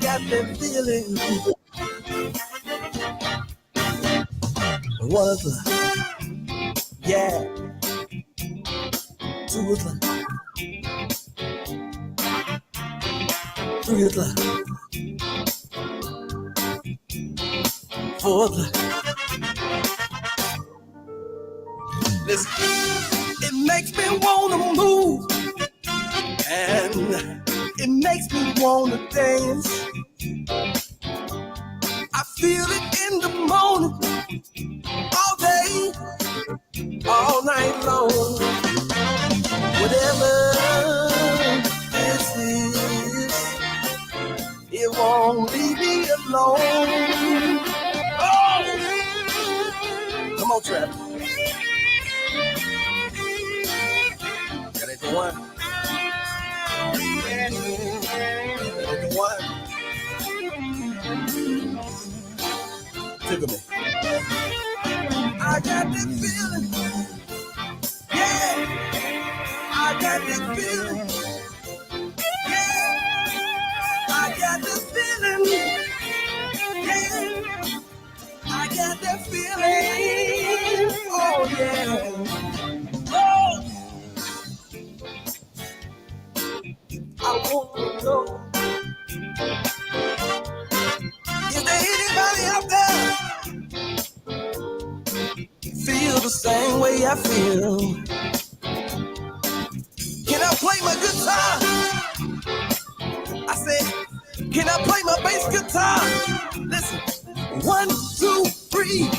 got that feeling. One of the, yeah, two of the, three of the, four of the. Listen, it makes me wanna move, and it makes me wanna dance. I feel it in the morning, all day, all night long. Whatever this is, it won't leave me alone. Oh, come on, Travis. That ain't the one. That ain't the one. Tickle me. I got this feeling. Yeah, I got this feeling. Yeah, I got this feeling. Yeah, I got that feeling. Oh yeah. Oh, I want to know. Is there anybody out there feel the same way I feel? Can I play my guitar? I said, can I play my bass guitar? Listen, 1, 2, 3.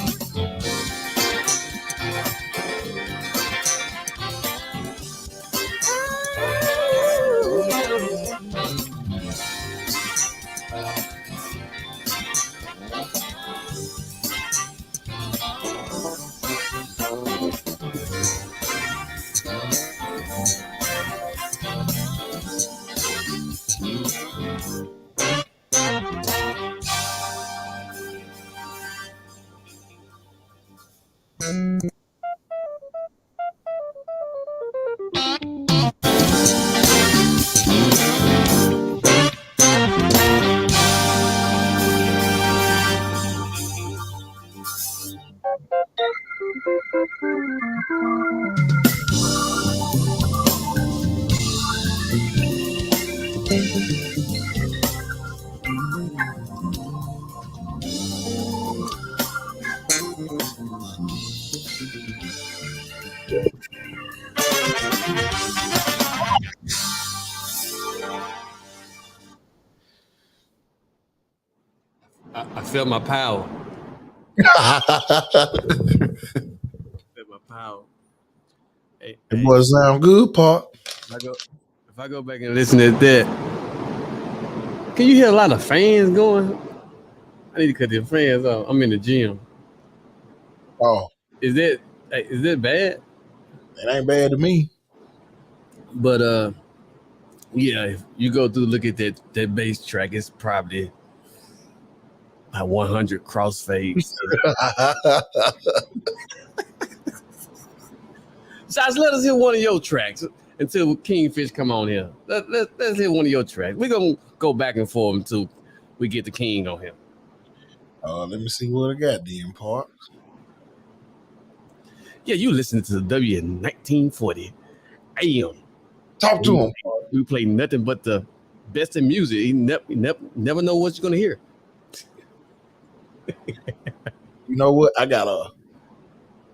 I felt my power. Hey, it boy sound good, Pop. If I go back and listen to that, can you hear a lot of fans going? I need to cut the fans off. I'm in the gym. Oh, Is that bad? it ain't bad to me. But yeah, if you go through look at that bass track, it's probably about 100 crossfades. Josh, let us hear one of your tracks until Kingfish come on here. Let's hear one of your tracks. We're gonna go back and forth until we get the King on him. Let me see what I got then, Park. Yeah, you listening to the W1940 AM. Talk to him. We play nothing but the best in music. You never know what you're gonna hear. You know what?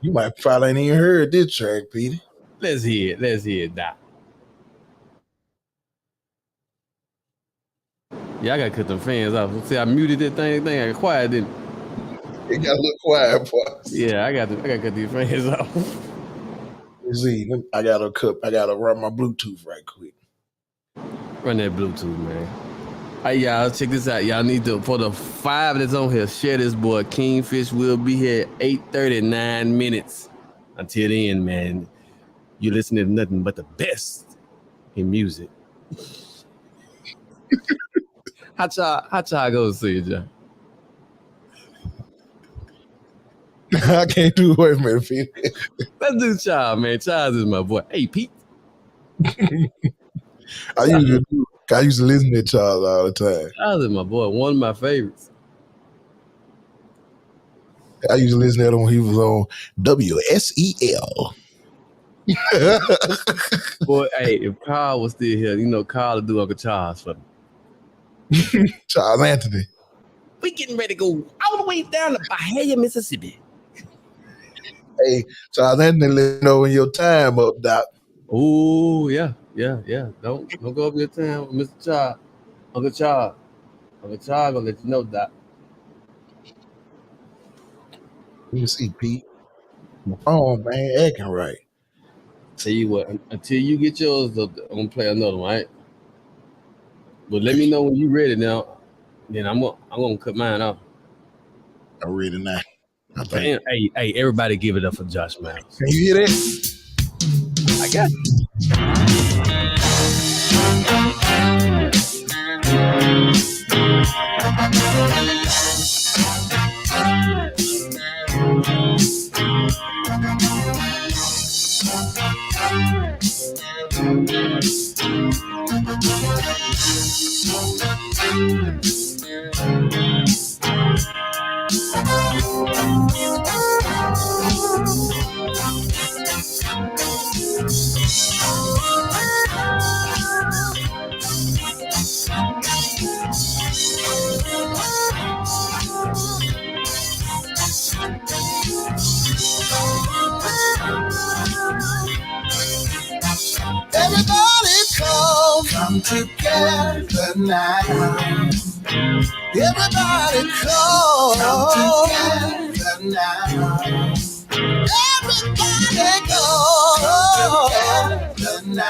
You might probably ain't even heard this track, Peter. Let's hear it, Doc. Yeah, I gotta cut them fans off. See, I muted that thing. I got quiet, didn't it? Got a little quiet, Park. Yeah, I gotta cut these fans off. Let's see, I gotta run my Bluetooth right quick. Run that Bluetooth, man. Hey, y'all, check this out. Y'all need to, for the 5 that's on here, share this boy. Kingfish will be here at 8:39 minutes. Until then, man, you listening to nothing but the best in music. How y'all go see it, John? I can't do it. Wait a minute, Pete. Let's do Charles, man. Charles is my boy. Hey, Pete. I usually do I used to listen to Charles all the time. Charles is my boy, one of my favorites. I used to listen to him when he was on WSEL. Boy, hey, if Carl was still here, you know Carl would do Uncle Charles for me. Charles Anthony. We getting ready to go all the way down to Bahia, Mississippi. Hey, Charles Anthony, let me know when your time up, Doc. Oh, yeah. Don't go over your time with Mr. Charles. Uncle Charles. Uncle Charles gonna let you know, Doc. Let me see, Pete. My phone, man, acting right. Tell you what, until you get yours up, I'm gonna play another one, right? But let me know when you ready now. Then I'm gonna cut mine off. I'm ready now. I think. Hey, everybody give it up for Josh Myles. Can you hear that? I got you. Everybody come together now. Everybody come together now. Everybody come together now.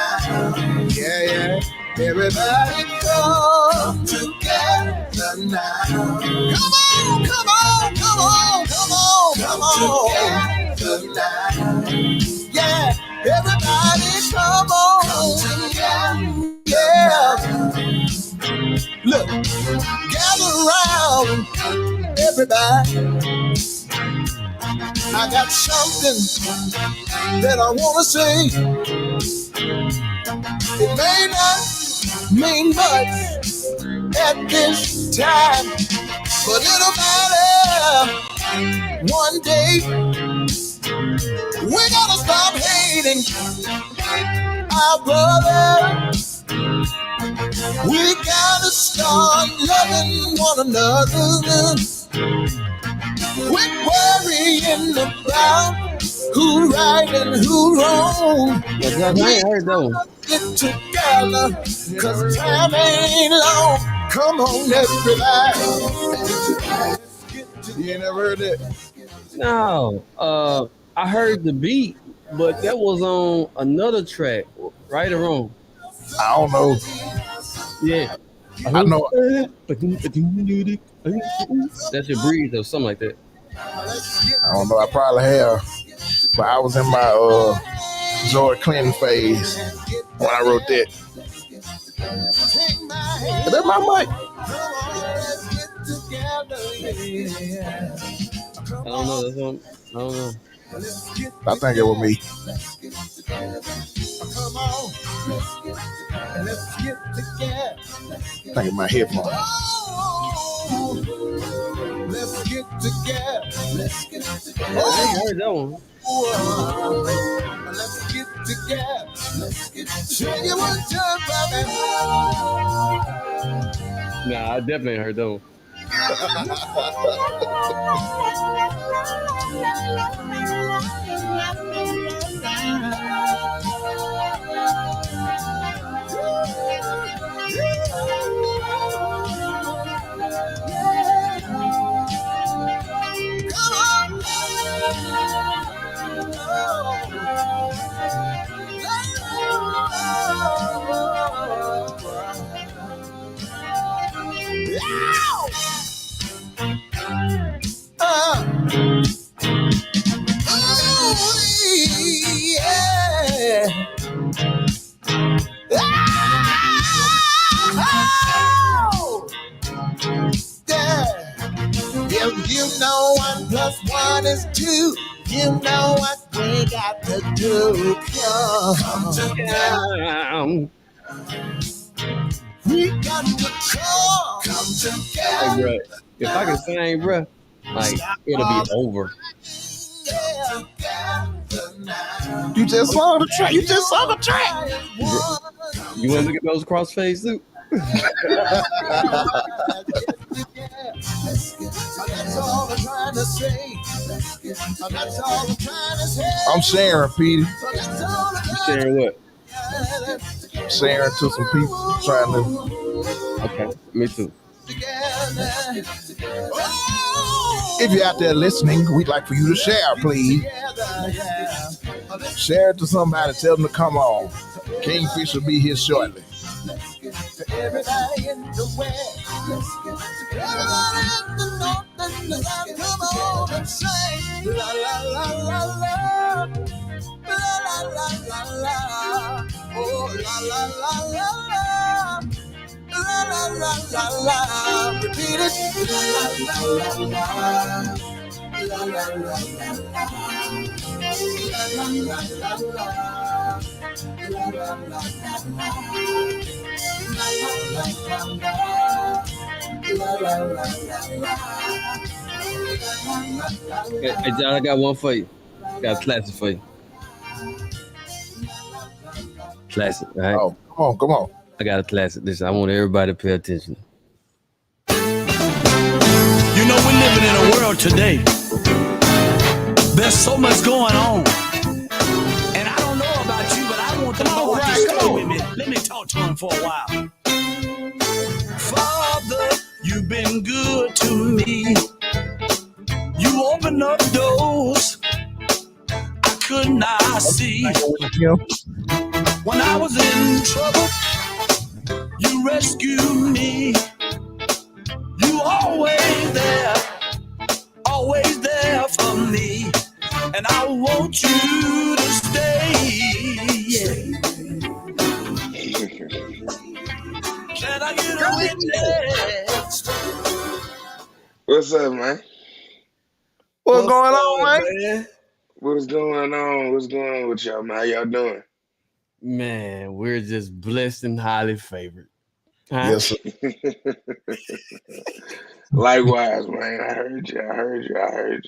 Yeah. Everybody come together now. Come on. Together now. Yeah. Everybody come on. Yeah. Look, gather around, everybody. I got something that I want to say. It may not mean much at this time, but it'll matter one day. We gotta stop hating our brother. We gotta start loving one another. Quit worrying about who right and who wrong. I ain't heard that one. Get together, cause time ain't long. Come on, everybody. You ain't never heard that? No, I heard the beat, but that was on another track, right or wrong? I don't know. Yeah. I know. That's your breeze or something like that. I don't know. I probably have. But I was in my George Clinton phase when I wrote that. Is that my mic? I don't know. That's one. I don't know. I think it was me. Come on, let's get together. I think it's my headphone. Let's get together. I ain't heard that one. Let's get together. Show you one time, baby. Nah, I definitely ain't heard that one. If you know 1 + 1 is 2, you know what we got to do. Come together. We got to come Hey, together. bro, if I can sing, bro, like it'll be over. You just saw the track. You just saw the track. Bro, you want to look at those crossfades too? That's all I'm trying to say. That's all I'm trying to say. I'm sharing, Petey. That's all I'm You trying sharing what? to Sharing to some people trying to. Okay, me too. together. If you're out there listening, we'd like for you to share, please. Share it to somebody. Tell them to come on. Kingfish will be here shortly. Everybody in the west, everybody in the north and the south, come on and sing. La la la la la, la la la la la, oh la la la la la, la la la la la. Repeat it. La la la la la, la la la la la, la la la la la. Hey, John, I got one for you. Got a classic for you. Classic, all right? Oh, come on, come on. I got a classic. Listen, I want everybody to pay attention. You know, we're living in a world today. There's so much going on. And I don't know about you, but I want the Lord to stay with me. Let me talk to him for a while. Father, you've been good to me. You opened up doors I could not see. When I was in trouble, you rescued me. You always there for me. And I want you to stay. Yeah. Can I get a witness? What's up, man? What's going up, on, man? man? What's going on? What's going on with y'all, man? How y'all doing? Man, we're just blessed and highly favored. Huh? Yes, sir. Likewise, man. I heard you.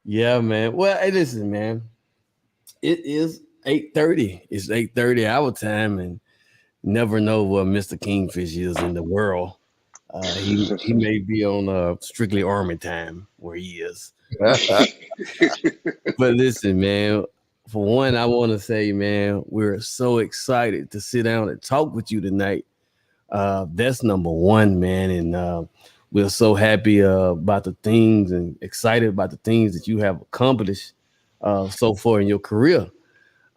Yeah, man. Well, hey, listen, man. It is 8:30. It's 8:30 our time, and never know what Mr. Kingfish is in the world. He may be on strictly Army time where he is. But listen, man. For one, I want to say, man, we're so excited to sit down and talk with you tonight. That's number one, man, and we're so happy about the things and excited about the things that you have accomplished so far in your career.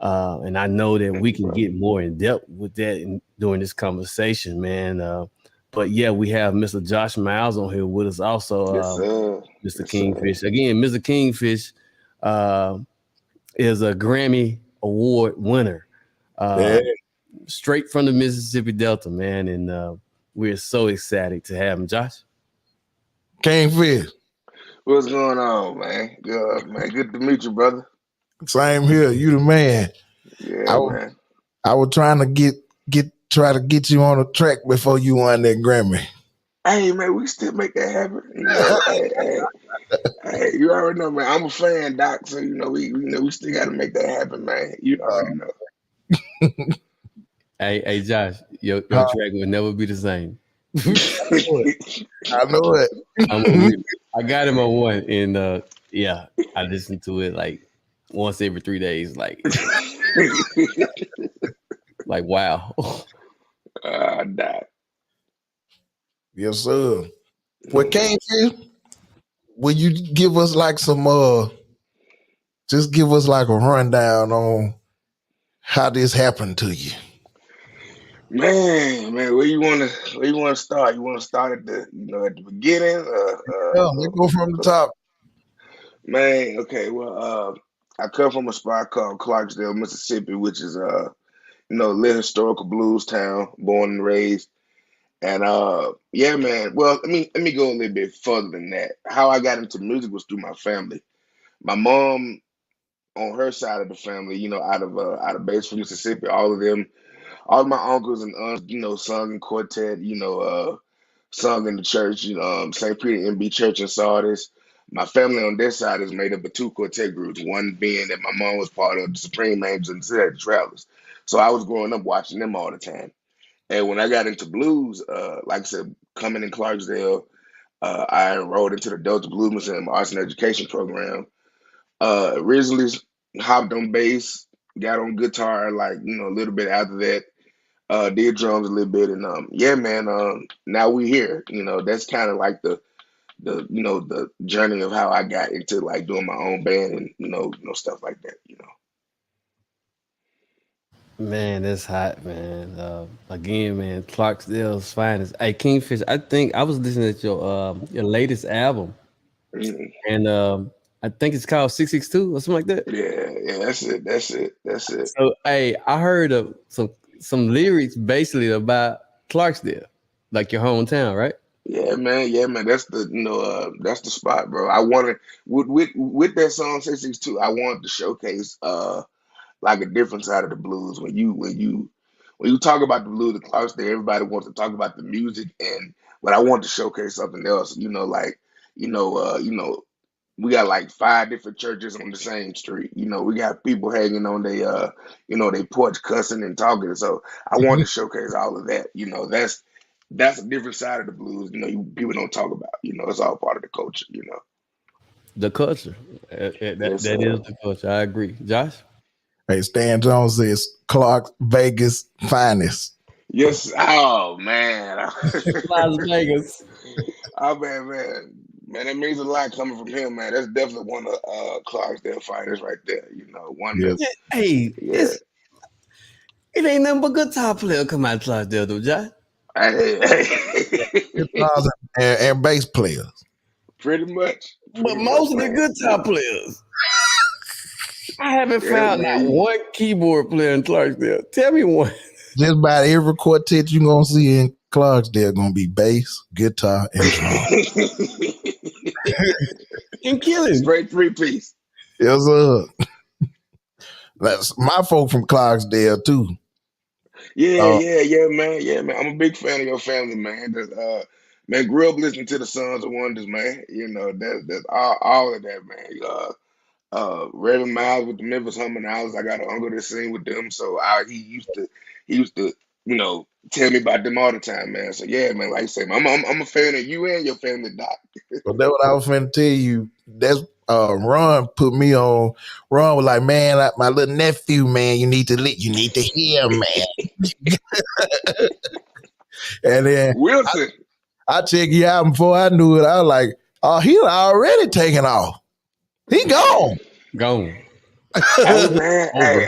And I know that we can get more in depth with that during this conversation, man. But yeah, we have Mr. Josh Myles on here with us also, Yes, sir. Mr. Yes, Kingfish. sir. Again, Mr. Kingfish is a Grammy Award winner, Yeah. straight from the Mississippi Delta, man. And we're so excited to have him. Josh? Kingfish. What's going on, man? Good, man. Good to meet you, brother. Same here. You the man. Yeah, man. I was trying to try to get you on the track before you won that Grammy. Hey, man, we still make that happen. You know, hey, you already know, man. I'm a fan, Doc. So you know, we still got to make that happen, man. You already know. Hey, Josh, your track will never be the same. I know it. I got him on one, and yeah, I listen to it like once every 3 days. Like wow. Doc. Yes, sir. Well, Kingfish, will you give us like some just give us like a rundown on how this happened to you? Man, where you wanna start? You wanna start at the beginning? Let's go from the top. Man, okay, well, I come from a spot called Clarksdale, Mississippi, which is little historical blues town, born and raised. And yeah, man. Well, let me go a little bit further than that. How I got into music was through my family. My mom, on her side of the family, out of Batesville, Mississippi, all of them all my uncles and aunts, sung in quartet, sung in the church, St. Peter MB Church in Sardis. My family on this side is made up of two quartet groups, one being that my mom was part of the Supreme Angels and the Travelers. So I was growing up watching them all the time. And when I got into blues, like I said, coming in Clarksdale, I enrolled into the Delta Blues Museum Arts and Education program. Originally hopped on bass, got on guitar, like, a little bit after that. Did drums a little bit, and yeah, man. Now we here. That's kind of like the journey of how I got into like doing my own band and stuff like that. Man, that's hot, man. Again, man, Clarksdale's finest. Hey, Kingfish, I think I was listening to your latest album, Mhm. and I think it's called 662 or something like that. Yeah, that's it. So, hey, I heard of some lyrics basically about Clarksdale, like your hometown, right? Yeah, man. That's the spot, bro. I wanted with that song 662. I wanted to showcase like a different side of the blues. When you talk about the blues of Clarksdale, everybody wants to talk about the music, but I want to showcase something else. Like you know, uh, you know, we got like five different churches on the same street. We got people hanging on they porch cussing and talking. So I wanted to showcase all of that. That's a different side of the blues. People don't talk about. It's all part of the culture. The culture. That Yes, that is the culture. I agree. Josh? Hey, Stan Jones says Clark Vegas finest. yes. Oh man. Las Vegas. Oh man, that means a lot coming from him, man. That's definitely one of Clarksdale fighters right there. One Yes. that, Hey, yeah. it ain't nothing but guitar player come out of Clarksdale, though, Josh. Hey. Guitars and bass players. Pretty much, But most of the man. guitar players, I haven't Yeah, found not man. one keyboard player in Clarksdale. Tell me one. Just about every quartet you're gonna see in Clarksdale gonna be bass, guitar, and drum. And killing. Straight 3-piece. Yes, sir. That's my folk from Clarksdale too. Yeah, man. Yeah, man. I'm a big fan of your family, man. Man, grew up listening to the Sons of Wonders, man. That's all of that, man. Reverend Miles with the Memphis Harmonizers. I got an uncle that sing with them, so he used to tell me about them all the time, man. So yeah, man, like I say, I'm a fan of you and your family, Doc. So that's what I was finna tell you. That's Ron put me on. Ron was like, man, my little nephew, man, you need to hear, man. And then Wilson. I checked you out before I knew it. I was like, oh, he already taken off. He gone. Gone. Hey man, Over.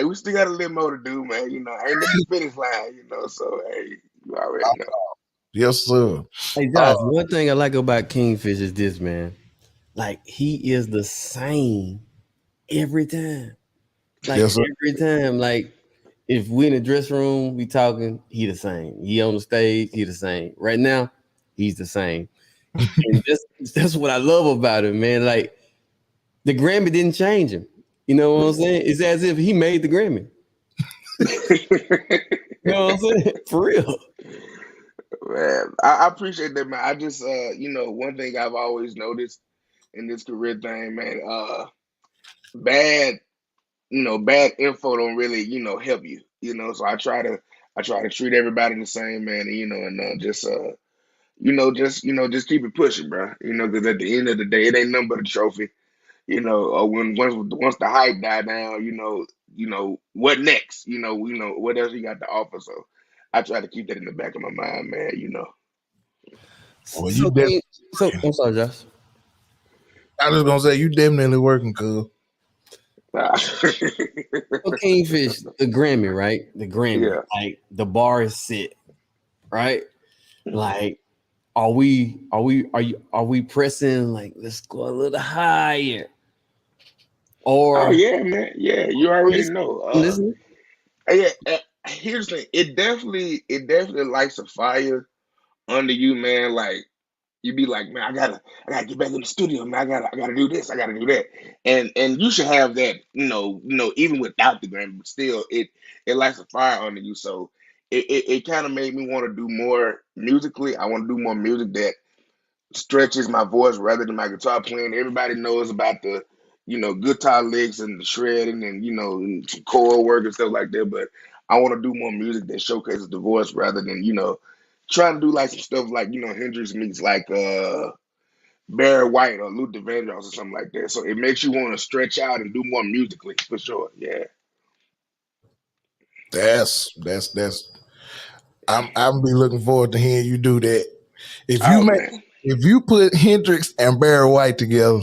we still got a little more to do, man. Ain't at the finish line, So hey, you already know. Yes, sir. Hey, Josh, one thing I like about Kingfish is this, man. Like, he is the same every time. Like, Yes, sir. every time. Like, if we in the dressing room, we talking, he the same. He on the stage, he the same. Right now, he's the same. And that's what I love about him, man. Like, the Grammy didn't change him. You know what I'm saying? It's as if he made the Grammy. You know what I'm saying? For real. Man, I appreciate that, man. I just one thing I've always noticed in this career thing, man, bad bad info don't really, help you. So I try to treat everybody the same, man, and just keep it pushing, bro. Because at the end of the day, it ain't nothing but a trophy. Or when once the hype die down, what next? What else you got to offer? So I try to keep that in the back of my mind, man. Well, So, I'm sorry, Josh. I was gonna say you definitely working, cuz. So Kingfish, the Grammy, right? The Grammy, Yeah. like the bar is set, right? Like, are we pressing? Like, let's go a little higher, Oh or yeah, man. Yeah, you already know. listen. Yeah. Here's the thing. It definitely lights a fire under you, man. Like You be like, man, I gotta get back in the studio, man. I gotta do this, I gotta do that, and you should have that, even without the Grammy, but still, it lights a fire under you. So it kind of made me want to do more musically. I want to do more music that stretches my voice rather than my guitar playing. Everybody knows about the, guitar licks and the shredding and and some chord work and stuff like that. But I want to do more music that showcases the voice rather than trying to do like some stuff like Hendrix meets like Barry White or Luther Vandross or something like that. So it makes you want to stretch out and do more musically for sure. Yeah. That's I'm be looking forward to hearing you do that. Oh man. If you put Hendrix and Barry White together,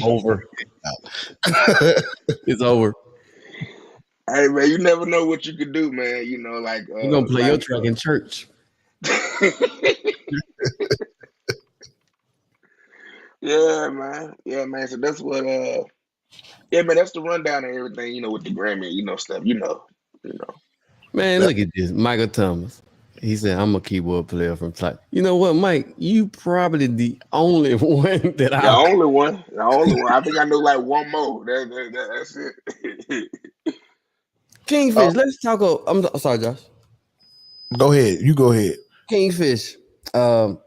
Over. It's over. Hey man, you never know what you could do, man. You're gonna play your track in church. Yeah, man. Yeah, man. So that's what man, that's the rundown of everything, with the Grammy, stuff, Man, look at this. Michael Thomas. He said, I'm a keyboard player from Tyler. You know what, Mike? You probably the only one that The only one. The only one. I think I know like one more. That's it. Kingfish, let's talk. I'm sorry, Josh. Go ahead. You go ahead. Kingfish. I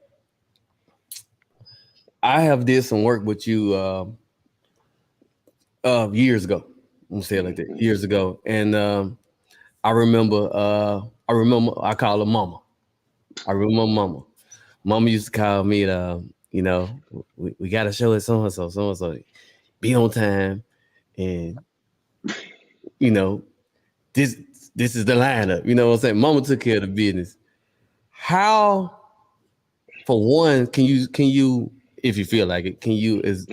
have did some work with you years ago. I'm gonna say it like that. Years ago. And I remember I call her Mama. I remember Mama. Mama used to call me we got a show at so and so. Be on time. And this is the lineup. You know what I'm saying? Mama took care of the business. How, for one, can you, if you feel like it, because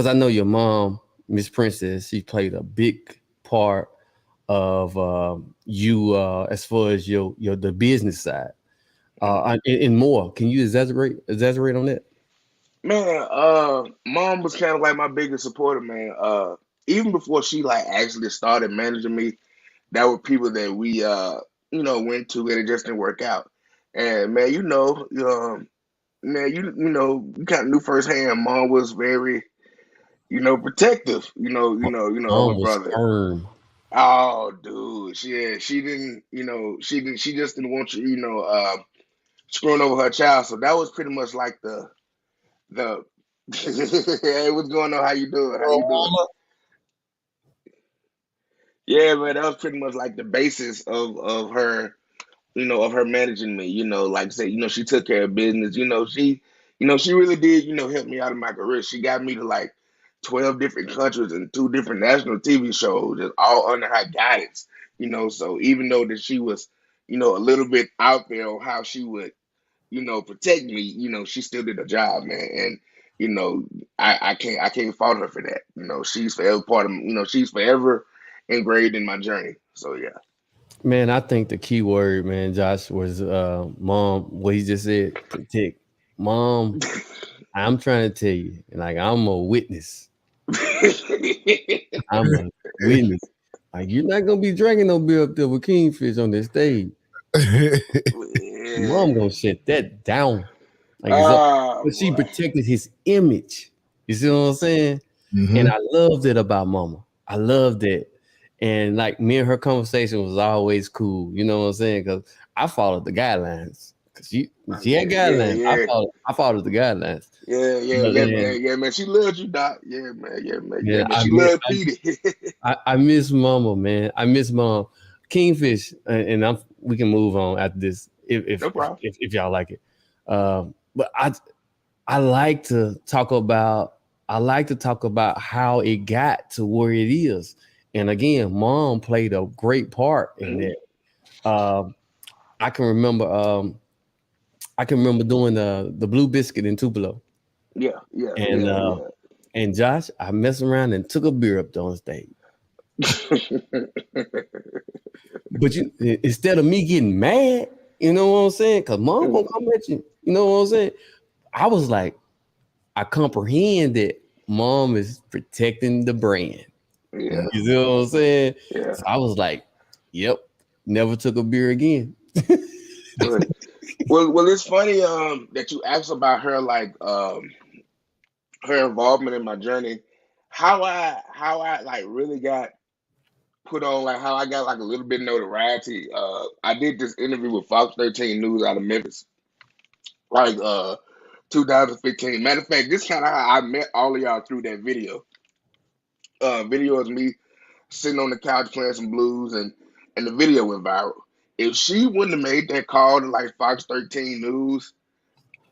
I know your mom, Miss Princess, she played a big part of you as far as the business side. And more. Can you exaggerate on that? Man, mom was kind of like my biggest supporter, man. Even before she like actually started managing me, that were people that we went to and it just didn't work out. And man, man, you kind of knew firsthand. Mom was very, protective. Of Mom her was brother. firm. Oh, dude, she didn't. She just didn't want you. Screwing over her child. So that was pretty much like the. Hey, what's going on? How you doing? How you doing? Yeah, man, that was pretty much like the basis of her, of her managing me, like say, she took care of business, she really did, help me out in my career. She got me to like 12 different countries and 2 different national TV shows, just all under her guidance, so even though that she was, a little bit out there on how she would, protect me, she still did her job, man. And, I can't fault her for that. She's forever part of, she's forever engraved in my journey. So yeah. Man, I think the key word, man, Josh, was mom. What he just said, protect. Mom, I'm trying to tell you, like I'm a witness. I'm a witness. Like you're not gonna be drinking no beer up there with Kingfish on this stage. Mom gonna shut that down. Like but she protected his image. You see what I'm saying? Mm-hmm. And I loved it about Mama. I loved it. And like me and her conversation was always cool. You know what I'm saying? Because I followed the guidelines. Because she had guidelines. Yeah. I followed the guidelines. Yeah, man. She loved you, Doc. Yeah, man. She loved Petey. I miss Mama, man. I miss Mom. Kingfish, and we can move on after this if y'all like it. But I like to talk about how it got to where it is. And again, Mom played a great part in that. I can remember doing the Blue Biscuit in Tupelo. Yeah. And Josh, I messed around and took a beer up on stage. But instead of me getting mad, you know what I'm saying? Because Mom gonna come at you. You know what I'm saying? I was like, I comprehend that Mom is protecting the brand. Yeah. You see what I'm saying? Yeah. So I was like, yep, never took a beer again. Well, it's funny that you asked about her like her involvement in my journey. How I like really got put on, like how I got like a little bit of notoriety. I did this interview with Fox 13 News out of Memphis, like 2015. Matter of fact, this kind of how I met all of y'all through that video. Video is me sitting on the couch playing some blues, and the video went viral. If she wouldn't have made that call to like Fox 13 News,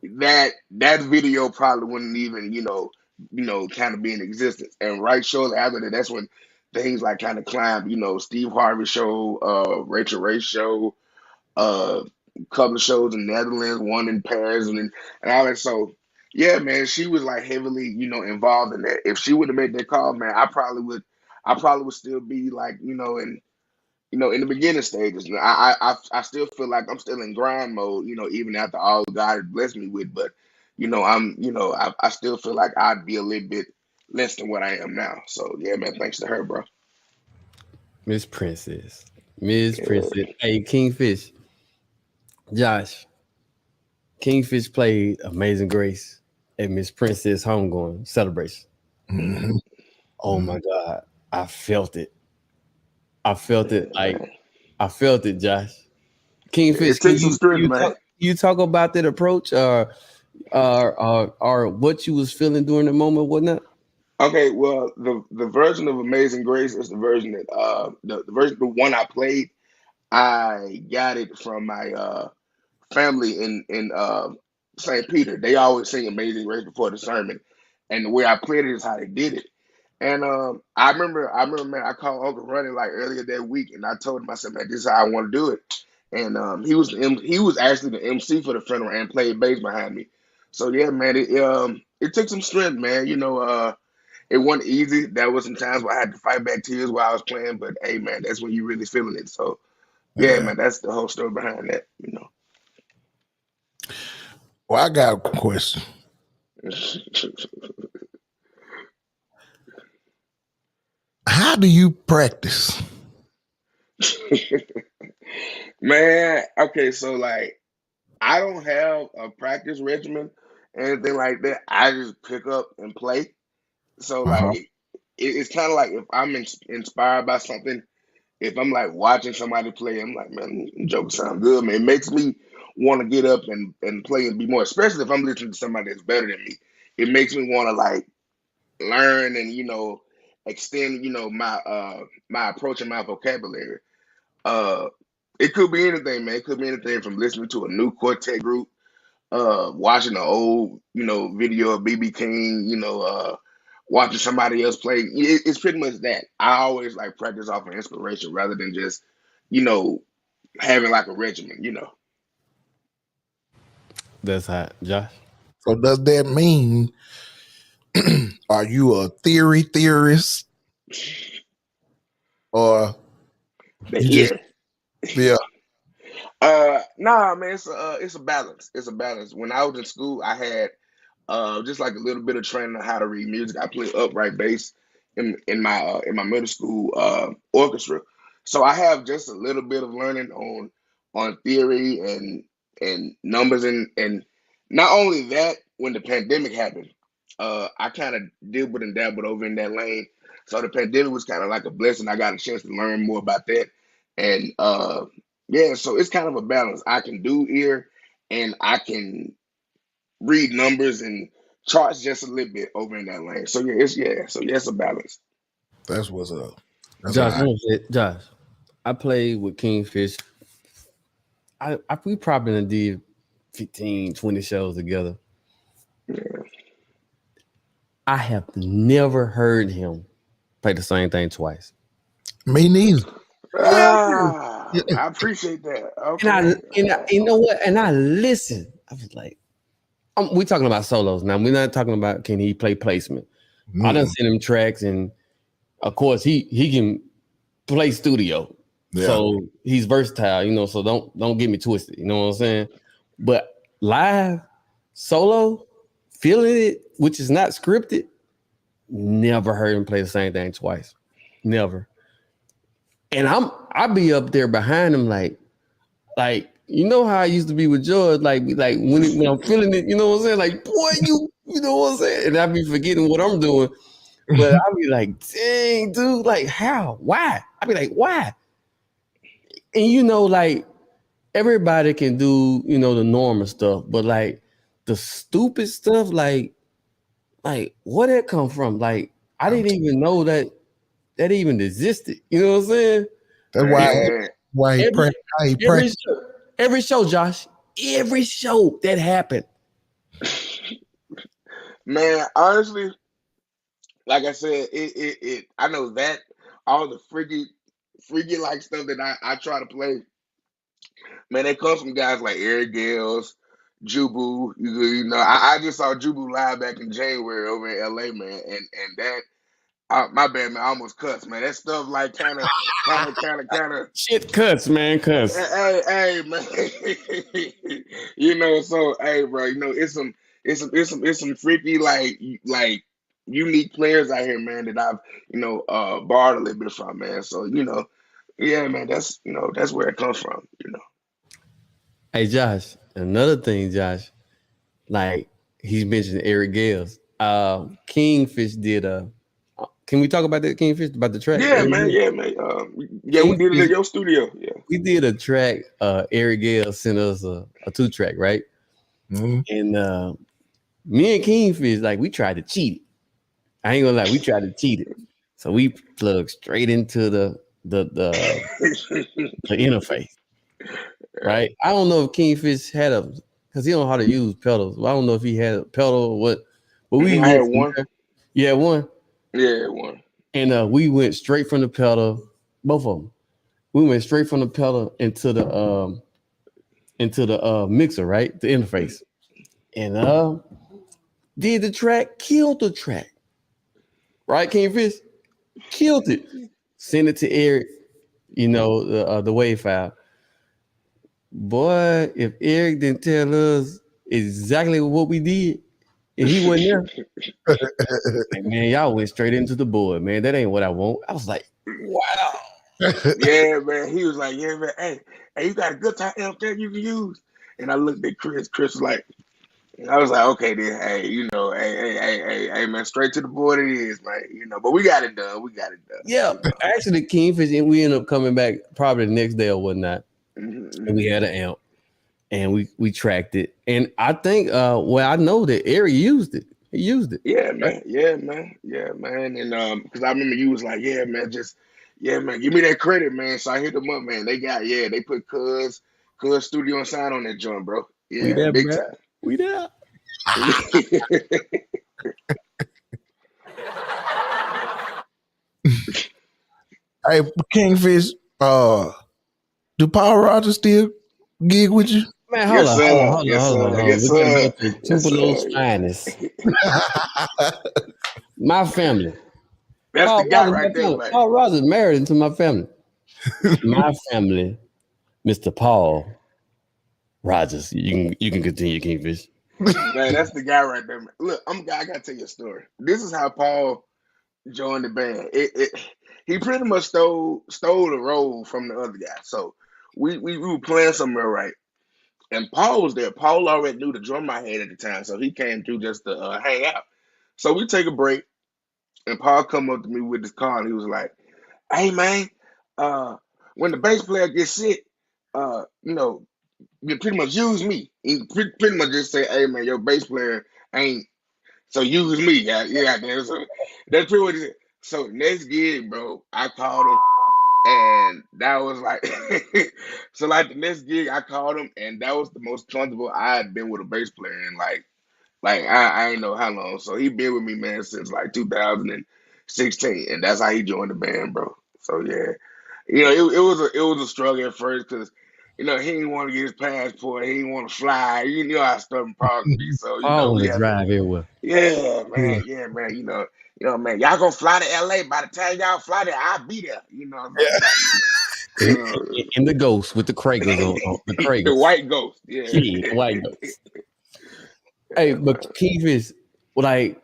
that video probably wouldn't even kind of be in existence. And right shortly after that, that's when things like kind of climbed. Steve Harvey show, Rachel Ray show, uh, couple of shows in the Netherlands, one in Paris, and all that. So yeah, man, she was like heavily involved in that. If she would have made that call, man, I probably would still be like in the beginning stages. I still feel like I'm still in grind mode, even after all God has blessed me with. But I still feel like I'd be a little bit less than what I am now. So yeah, man, thanks to her, bro. Miss Princess. Miss Yeah. Princess. Hey, Kingfish. Josh. Kingfish played Amazing Grace at Miss Princess homegoing celebration. Mm-hmm. Oh my God. I felt it. I felt it. Like, Man. I felt it, Josh. Kingfish, It took some strength, man. you talk about that approach or what you was feeling during the moment, whatnot? Okay, well, the version of Amazing Grace is the version that the one I played. I got it from my family in St. Peter. They always sing Amazing Grace before the sermon, and the way I played it is how they did it. And I remember, man, I called Uncle Ronnie like earlier that week, and I told him, I said, man, this is how I want to do it. And he was actually the MC for the funeral and played bass behind me. So yeah, man, it took some strength, man. It wasn't easy. There was some times where I had to fight back tears while I was playing, but hey, man, that's when you really feeling it. So yeah, Yeah. man, that's the whole story behind that. Well, I got a question. How do you practice? Man, okay, so like I don't have a practice regimen, anything like that. I just pick up and play. So like Uh-huh. it's kind of like if I'm inspired by something, if I'm like watching somebody play, I'm like, man, Joker sound good, man. It makes me want to get up and play and be more, especially if I'm listening to somebody that's better than me. It makes me want to like learn and extend my approach and my vocabulary. Uh, it could be anything, man. It could be anything from listening to a new quartet group, watching an old video of BB King, watching somebody else play. It's pretty much that. I always like practice off of inspiration rather than just you know having like a regimen. That's hot, Josh. So does that mean are you a theorist or The you just ear. yeah? Nah, man, it's a balance. It's a balance. When I was in school, I had just like a little bit of training on how to read music. I played upright bass in my middle school orchestra, so I have just a little bit of learning on theory and numbers and not only that. When the pandemic happened, I kind of dibbled and dabbled over in that lane. So the pandemic was kind of like a blessing. I got a chance to learn more about that, and yeah, so it's kind of a balance. I can do ear, and I can read numbers and charts just a little bit over in that lane. So yeah, it's a balance. That's what's up. That's all Josh, right. Josh, I played with Kingfish. We probably done did 15, 20 shows together. Yeah. I have never heard him play the same thing twice. Me neither. I appreciate that. And I, Okay. you know what? And I listened. I was like, we're talking about solos now. We're not talking about can he play placement. I done Mm-mm. seen him tracks, and of course he can play studio. Yeah. So he's versatile, so don't get me twisted. You know what I'm saying? But live, solo, feeling it, which is not scripted, never heard him play the same thing twice. Never. And I'll be up there behind him like you know how I used to be with George, like when I'm feeling it, you know what I'm saying? Like, boy, you know what I'm saying? And I be forgetting what I'm doing, but I be like, dang, dude, like how? Why? I be like, why? And you know, like everybody can do, you know, the normal stuff, but like the stupid stuff, like where that come from? Like I didn't even know that even existed. You know what I'm saying? That's Man, why he Every how he every practice. show, every show, Josh, every show that happened. man, honestly, like I said, it I know that all the freaky like stuff that I try to play, man, it comes from guys like Eric Gales, Jubu. You know, I just saw Jubu live back in January over in LA, man, and that my bad, man, I almost cussed, man. That stuff like kind of. Shit cuts, man, cuts. Hey, man. You know, so hey, bro. You know, it's some freaky like unique players out here, man. That I've borrowed a little bit from, man. So yeah, man. That's where it comes from. You know. Hey, Josh, another thing, Josh, like he's mentioned Eric Gales. Kingfish did a. Can we talk about that Kingfish about the track? Yeah, man. Yeah, man. Yeah, we did it Kingfish, at your studio. Yeah. we did a track. Eric Gales sent us a 2-track, right? Mm-hmm. And me and Kingfish, like we tried to cheat it. I ain't gonna lie, we tried to cheat it. So we plugged straight into the interface, right? I don't know if Kingfish had a because he don't know how to use pedals. I don't know if he had a pedal or what, but we I had went from one. there. Yeah, one. Yeah, one. And we went straight from the pedal, both of them. We went straight from the pedal into the mixer, right? The interface. And did the track, killed the track. Right, Kingfish? Killed it. Send it to Eric, you know, the wave file. Boy, if Eric didn't tell us exactly what we did, and he wasn't there, like, man, y'all went straight into the board, man. That ain't what I want. I was like, wow. Yeah, man. He was like, yeah, man. Hey, you got a good time amp there you can use. And I looked at Chris. Chris was like, I was like, okay, then, hey, hey, man, straight to the board it is, man. But we got it done. We got it done. Yeah, actually, Kingfish, and we ended up coming back probably the next day or whatnot, and we had an amp, and we tracked it, and I think, I know that Eric used it. He used it. Yeah, Right? man. Yeah, man. Yeah, man. And because I remember you was like, yeah, man, yeah, man, give me that credit, man. So I hit them up, man. They put Cuz Studio and Sound on that joint, bro. We Yeah, there, big bro. time. We there. Hey, Kingfish, do Power Rogers still gig with you? Man, Yes, sir. Yes, hold sir. on. Yes, We gotta go sir. to Yes, Tupelo's sir. finest. My family. That's the guy right there, man. Paul Rogers married into my family. My family, Mr. Paul Rogers. You can continue, Kingfish. Man, that's the guy right there, man. Look, I gotta tell you a story. This is how Paul joined the band. He pretty much stole the role from the other guy. So we were playing somewhere, right? And Paul was there. Paul already knew the drummer I had at the time, so he came through just to hang out. So we take a break, and Paul come up to me with his car, and he was like, "Hey, man, uh, when the bass player gets sick, you pretty much use me. He pretty much just say, hey, man, your bass player ain't, so use me. Yeah, man. So that's pretty much it. So next gig, bro, I called him, and that was like, so like the next gig, I called him, and that was the most comfortable I had been with a bass player in like I ain't know how long. So he been with me, man, since like 2016, and that's how he joined the band, bro. So yeah, it was a struggle at first because he didn't want to get his passport, he didn't want to fly. You know how stubborn Paul can be. So Paul we want to had to, drive everywhere. yeah, man. Man, y'all gonna fly to LA. By the time y'all fly there, I'll be there. In, Uh, in the Ghost with the Kragers on the the Kragers. white ghost, yeah. Yeah, white Ghost. Hey, but Kingfish, like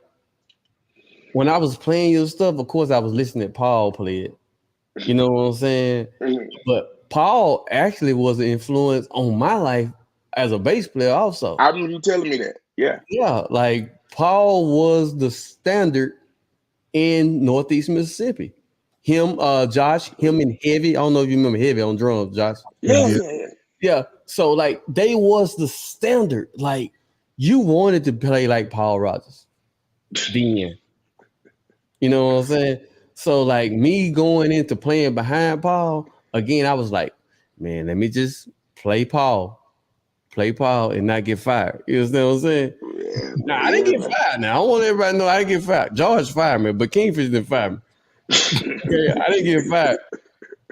when I was playing your stuff, of course I was listening to Paul play it. You know what I'm saying? Mhm. But Paul actually was an influence on my life as a bass player also. I remember you telling me that. Yeah. Yeah, like Paul was the standard in Northeast Mississippi. Him, Josh, him and Heavy. I don't know if you remember Heavy on drums, Josh. Yeah, Yeah. yeah, yeah. Yeah. So like they was the standard. Like you wanted to play like Paul Rogers. Then. You know what I'm saying? So like me going into playing behind Paul, again, I was like, man, let me just play Paul and not get fired. You know what I'm saying? Yeah, Nah, I didn't yeah, get man. fired. Now I want everybody to know I didn't get fired. George fired me, but Kingfish didn't fire me. Okay, I didn't get fired.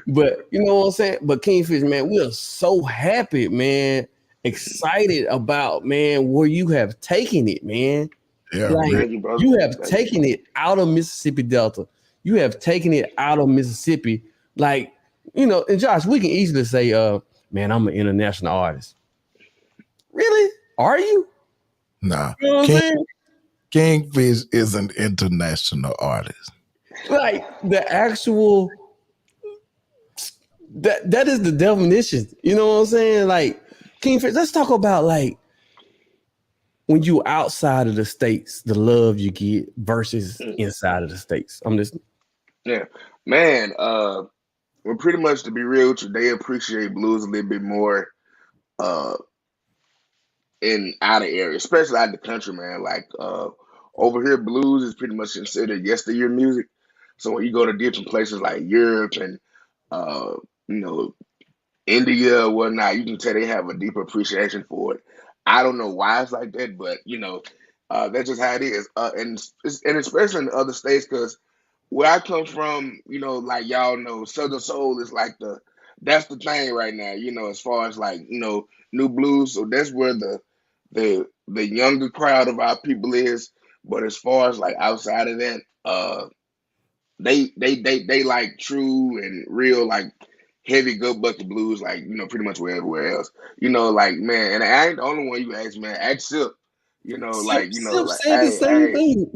But you know what I'm saying? But Kingfish, man, we are so happy, man, excited about, man, where you have taken it, man. Yeah, Like man. Thank you, brother. you have Thank you. taken it out of Mississippi Delta. You have taken it out of Mississippi. Like, you know, and Josh, we can easily say, man, I'm an international artist. Really? Are you? Nah. You know what I'm saying? Kingfish is an international artist. Like the actual that is the definition. You know what I'm saying? Like Kingfish, let's talk about like when you outside of the states, the love you get versus inside of the states. I'm just Yeah, man. Well, pretty much to be real with you, they appreciate blues a little bit more. Uh, in out of area, especially out of the country, man. Like over here, blues is pretty much considered yesteryear music. So when you go to different places like Europe and uh, you know, India or whatnot, you can tell they have a deeper appreciation for it. I don't know why it's like that, but that's just how it is. And especially in other states, because where I come from, like y'all know, Southern Soul is like that's the thing right now. As far as like new blues, so that's where the younger crowd of our people is. But as far as like outside of that, they like true and real like heavy good bucket blues like pretty much everywhere else. Like man, and I ain't the only one you ask, man. Ask Sip. Sip Like said the same thing.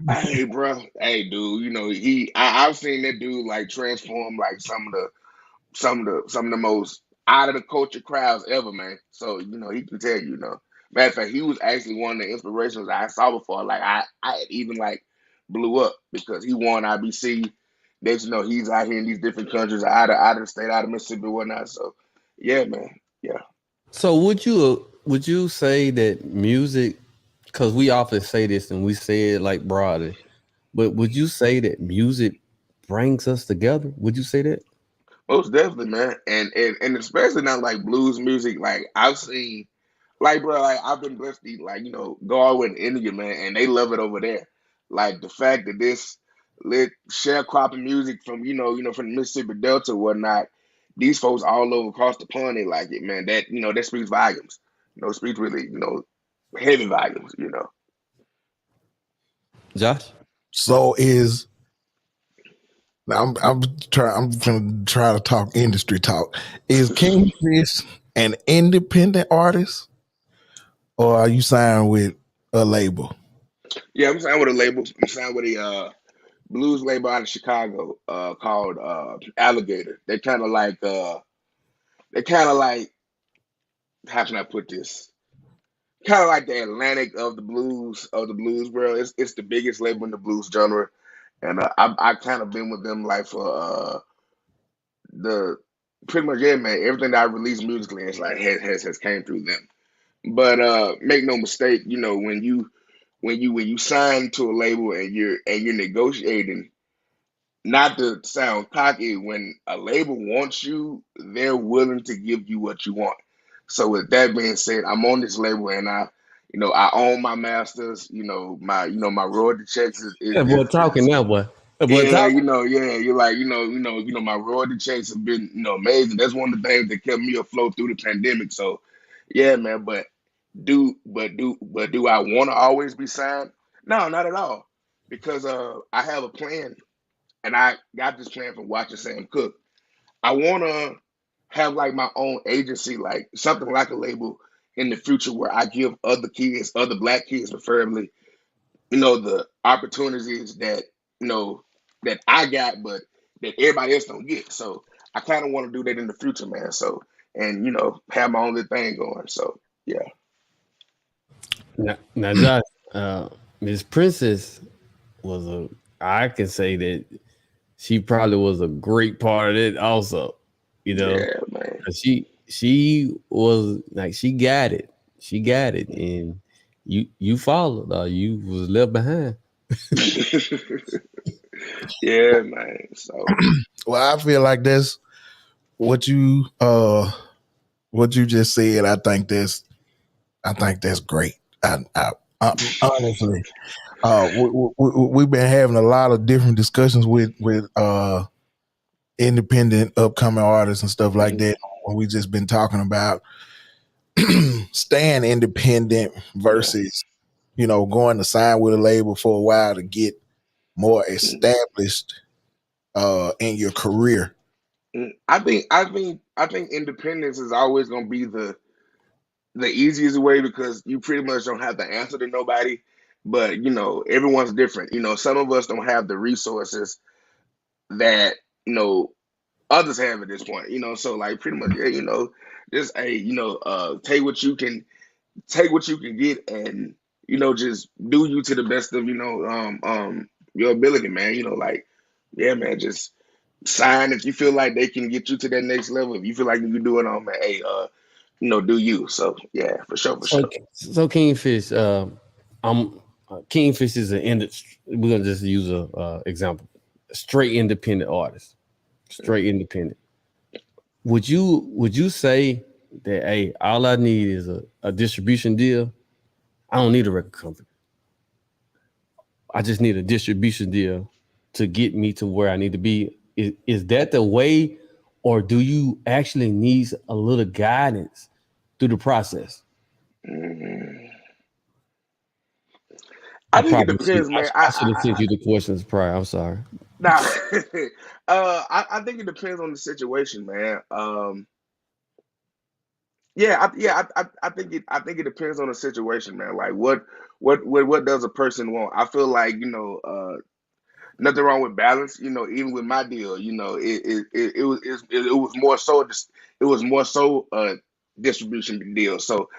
hey, bro, hey, dude. I've seen that dude like transform like some of the most out of the culture crowds ever, man. So he can tell you. Matter of fact, he was actually one of the inspirations I saw before. Like I had even like blew up because he won IBC. He's out here in these different countries, out of the state, out of Mississippi, and whatnot. So yeah, man, yeah. So would you say that music, because we often say this and we say it like broadly, but would you say that music brings us together? Would you say that? Most definitely, man, and especially not like blues music. Like I've seen, like bro, like I've been blessed to like go all the way to India, man, and they love it over there. Like the fact that this lit sharecropping music from from the Mississippi Delta or whatnot, these folks all over across the pond they like it, man. That speaks volumes. Speaks really heavy volumes. Josh? So is now I'm gonna try to talk industry talk. Is Kingfish an independent artist or are you signed with a label? Yeah, I'm signed with a label. I'm signed with a blues label out of Chicago called Alligator. They kind of like how can I put this? Kind of like the Atlantic of the blues world. It's the biggest label in the blues genre, and I kind of been with them like for the pretty much yeah man. Everything that I release musically is like has came through them. But make no mistake, when you sign to a label and you're negotiating, not to sound cocky, when a label wants you, they're willing to give you what you want. So with that being said, I'm on this label and I own my masters. My royalty checks That boy talking now, boy. That boy yeah, talking. yeah. You're like, my royalty checks have been, amazing. That's one of the things that kept me afloat through the pandemic. So, yeah, man. But do I want to always be signed? No, not at all. Because I have a plan, and I got this plan from watching Sam Cooke. I want to have like my own agency, like something like a label in the future where I give other kids, other black kids, preferably, the opportunities that that I got, but that everybody else don't get. So I kind of want to do that in the future, man. So, and have my own little thing going. So, yeah. Now, Josh, Miss Princess was I can say that she probably was a great part of it also, you know. Yeah, man. 'Cause she was like she got it, and you followed, you was left behind. Yeah, man. So, Well, I feel like that's what you just said. I think that's great. Honestly, we've been having a lot of different discussions with independent upcoming artists and stuff like that. When we just been talking about staying independent versus going to sign with a label for a while to get more established in your career. I think independence is always gonna be the easiest way because you pretty much don't have to answer to nobody. But everyone's different. Some of us don't have the resources that others have at this point. So like pretty much, yeah, just take what you can get and just do you to the best of your ability, man. Like yeah, man, just sign if you feel like they can get you to that next level. If you feel like you can do it on, man, hey, do you. So yeah, for sure, for So, sure. so Kingfish, I'm Kingfish is an industry. We're gonna just use a example. Straight independent artist, straight independent. Would you say that hey, all I need is a distribution deal? I don't need a record company. I just need a distribution deal to get me to where I need to be. Is that the way, or do you actually need a little guidance through the process? Mhm. I I think it probably should. depends, man. I should have sent you the questions prior. I'm sorry. Nah, I think it depends on the situation, man. I think it depends on the situation, man. Like what does a person want? I feel like nothing wrong with balance. Even with my deal, it was more so a distribution deal. So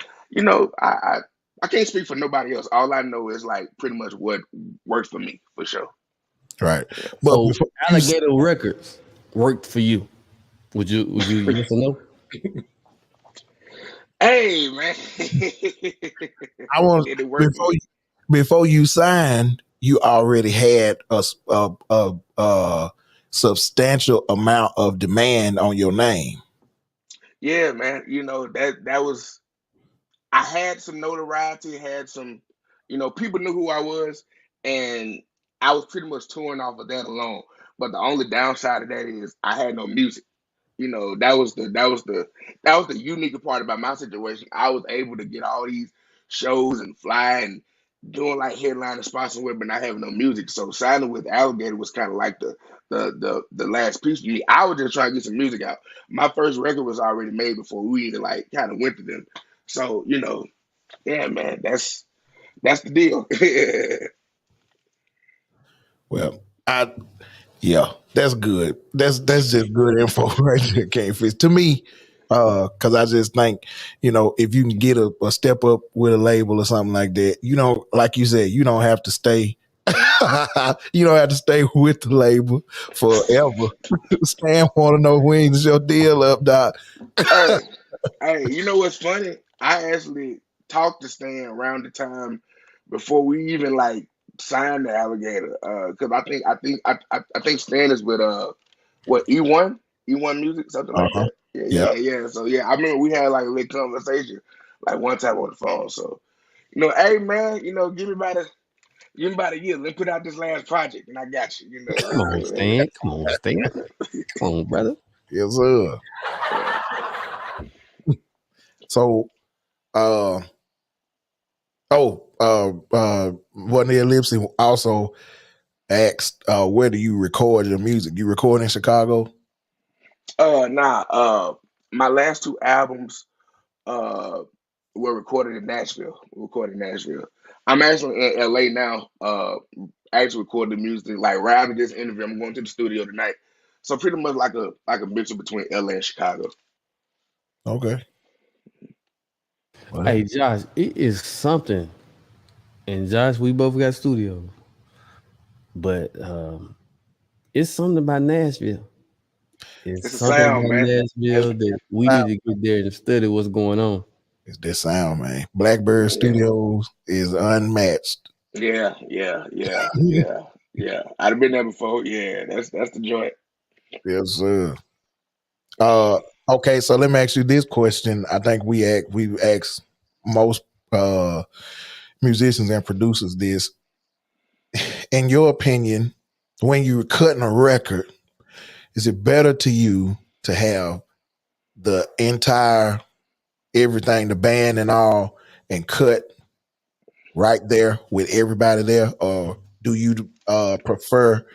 I can't speak for nobody else. All I know is like pretty much what works for me for sure. Right. But So before Alligator Records worked for you. Would you yes or no? Hey man, I want it worked for me. before you signed, you already had a substantial amount of demand on your name. Yeah, man. That was I had some notoriety, had some, people knew who I was, and I was pretty much touring off of that alone. But the only downside of that is I had no music. That was the unique part about my situation. I was able to get all these shows and fly and doing like headline and sponsor work, but not having no music. So signing with Alligator was kind of like the last piece for me. I was just trying to get some music out. My first record was already made before we even like kind of went to them. So yeah, man, that's the deal. Well, yeah, that's good. That's just good info right there, Kingfish. To me, because I just think, if you can get a step up with a label or something like that, like you said, you don't have to stay. You don't have to stay with the label forever. Stan want to know when's your deal up, Doc. Hey, hey, you know what's funny? I actually talked to Stan around the time before we even like signed the Alligator. Because I think Stan is with what E1 Music, something like Uh-huh. that. Yeah, Yeah. yeah, yeah. So yeah, I remember we had like a little conversation like one time on the phone. So hey man, give me about a year. Let's put out this last project, and I got you. Come on, Stan. Come on, Stan. Come on, brother. Yes, sir. Yeah. So, uh, one of the Lipsy also asked, where do you record your music? You record in Chicago? Nah. My last two albums were recorded in Nashville. I'm actually in LA now. Actually recording the music. Like right after this interview, I'm going to the studio tonight So pretty much like a mixture between LA and Chicago. Okay. Well, Hey Josh, it is something. And Josh, we both got studios, but it's something about Nashville. It's It's a something sound, about man. Nashville that we need to get there and study what's going on. it's that sound, man. Blackbird Yeah, Studios is unmatched. yeah, yeah, yeah, yeah, yeah. I've been there before. Yeah, that's the joint. Yes, sir. Okay, so let me ask you this question. I think we've asked most musicians and producers this. In your opinion, when you're cutting a record, is it better to you to have the entire everything, the band and all, and cut right there with everybody there, or do you prefer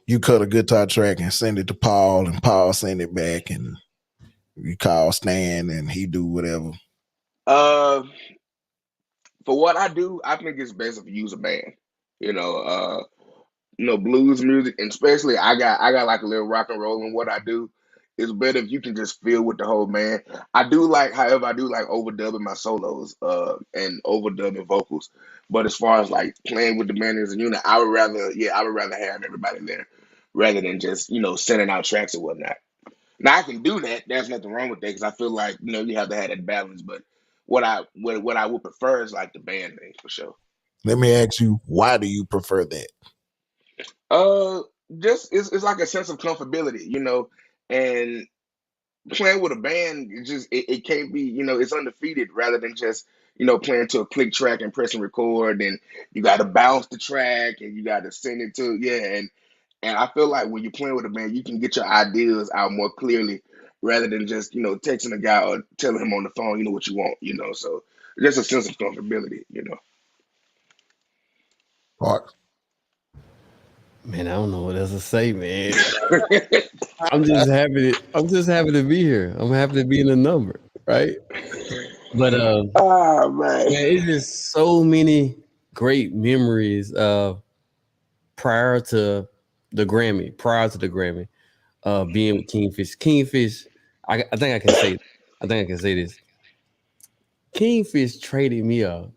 you cut a guitar track and send it to Paul, and Paul send it back, and you call Stan and he do whatever? Uh, for what I do, I think it's best if you use a band. You know, blues music, and especially I got like a little rock and roll in what I do. It's better if you can just feel with the whole band. However, I do like overdubbing my solos, and overdubbing vocals. But as far as like playing with the band as a unit, I would rather have everybody there rather than just sending out tracks or whatnot. Now I can do that. There's nothing wrong with that because I feel like you have to have that balance. But what I would prefer is like the band thing for sure. Let me ask you, why do you prefer that? Uh, just it's like a sense of comfortability, and playing with a band, it can't be, it's undefeated rather than just playing to a click track and pressing record, and you got to bounce the track and you got to send it to and I feel like when you're playing with a band, you can get your ideas out more clearly rather than just texting a guy or telling him on the phone, what you want, so just a sense of comfortability. Park. Man, I don't know what else to say, man. I'm just happy to be here. I'm happy to be in the number, right? But Oh man. man, it's just so many great memories prior to the Grammy, being with Kingfish. Kingfish, I think I can say this. Kingfish traded me a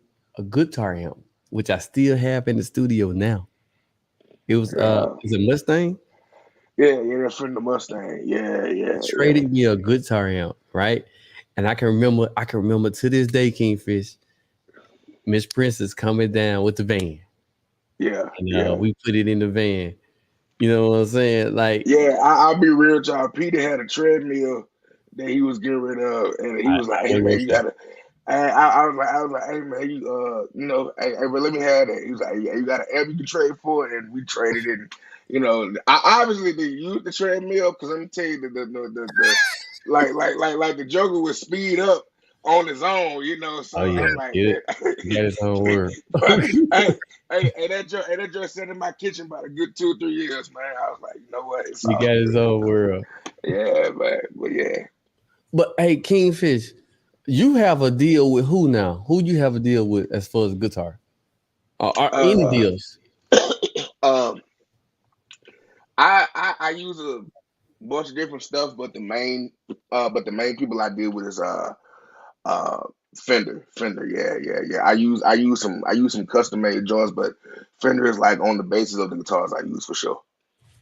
guitar amp, which I still have in the studio now. It was Yeah. it's a Mustang. Yeah, from the Mustang. Yeah, He yeah, yeah. traded me a guitar amp, right? And I can remember to this day, Kingfish, Miss Princess coming down with the van. Yeah, And yeah. we put it in the van. You know what I'm saying? Like Yeah, I'll be real, with y'all. Peter had a treadmill that he was getting rid of, and he was like, I "Hey wasn't man, gonna you say. gotta." I was like, "Hey man, hey, but let me have that." He was like, "Yeah, you got an app you can trade for it," and we traded it. And, I obviously didn't use the treadmill because let me tell you, the like the Joker would speed up on his own, Oh So yeah, I'm like, get it. man, He got his own word. hey, that joint sat in my kitchen about a good 2 or 3 years, man. I was like, you know what? It's He all got his good. own world. Yeah, man. But yeah. But hey, Kingfish, you have a deal with who now? Who you have a deal with as far as guitar? Are any Uh, deals? um, I use a bunch of different stuff, but the main people I deal with is uh Fender. Yeah. I use some custom made joints, but Fender is like on the basis of the guitars I use for sure.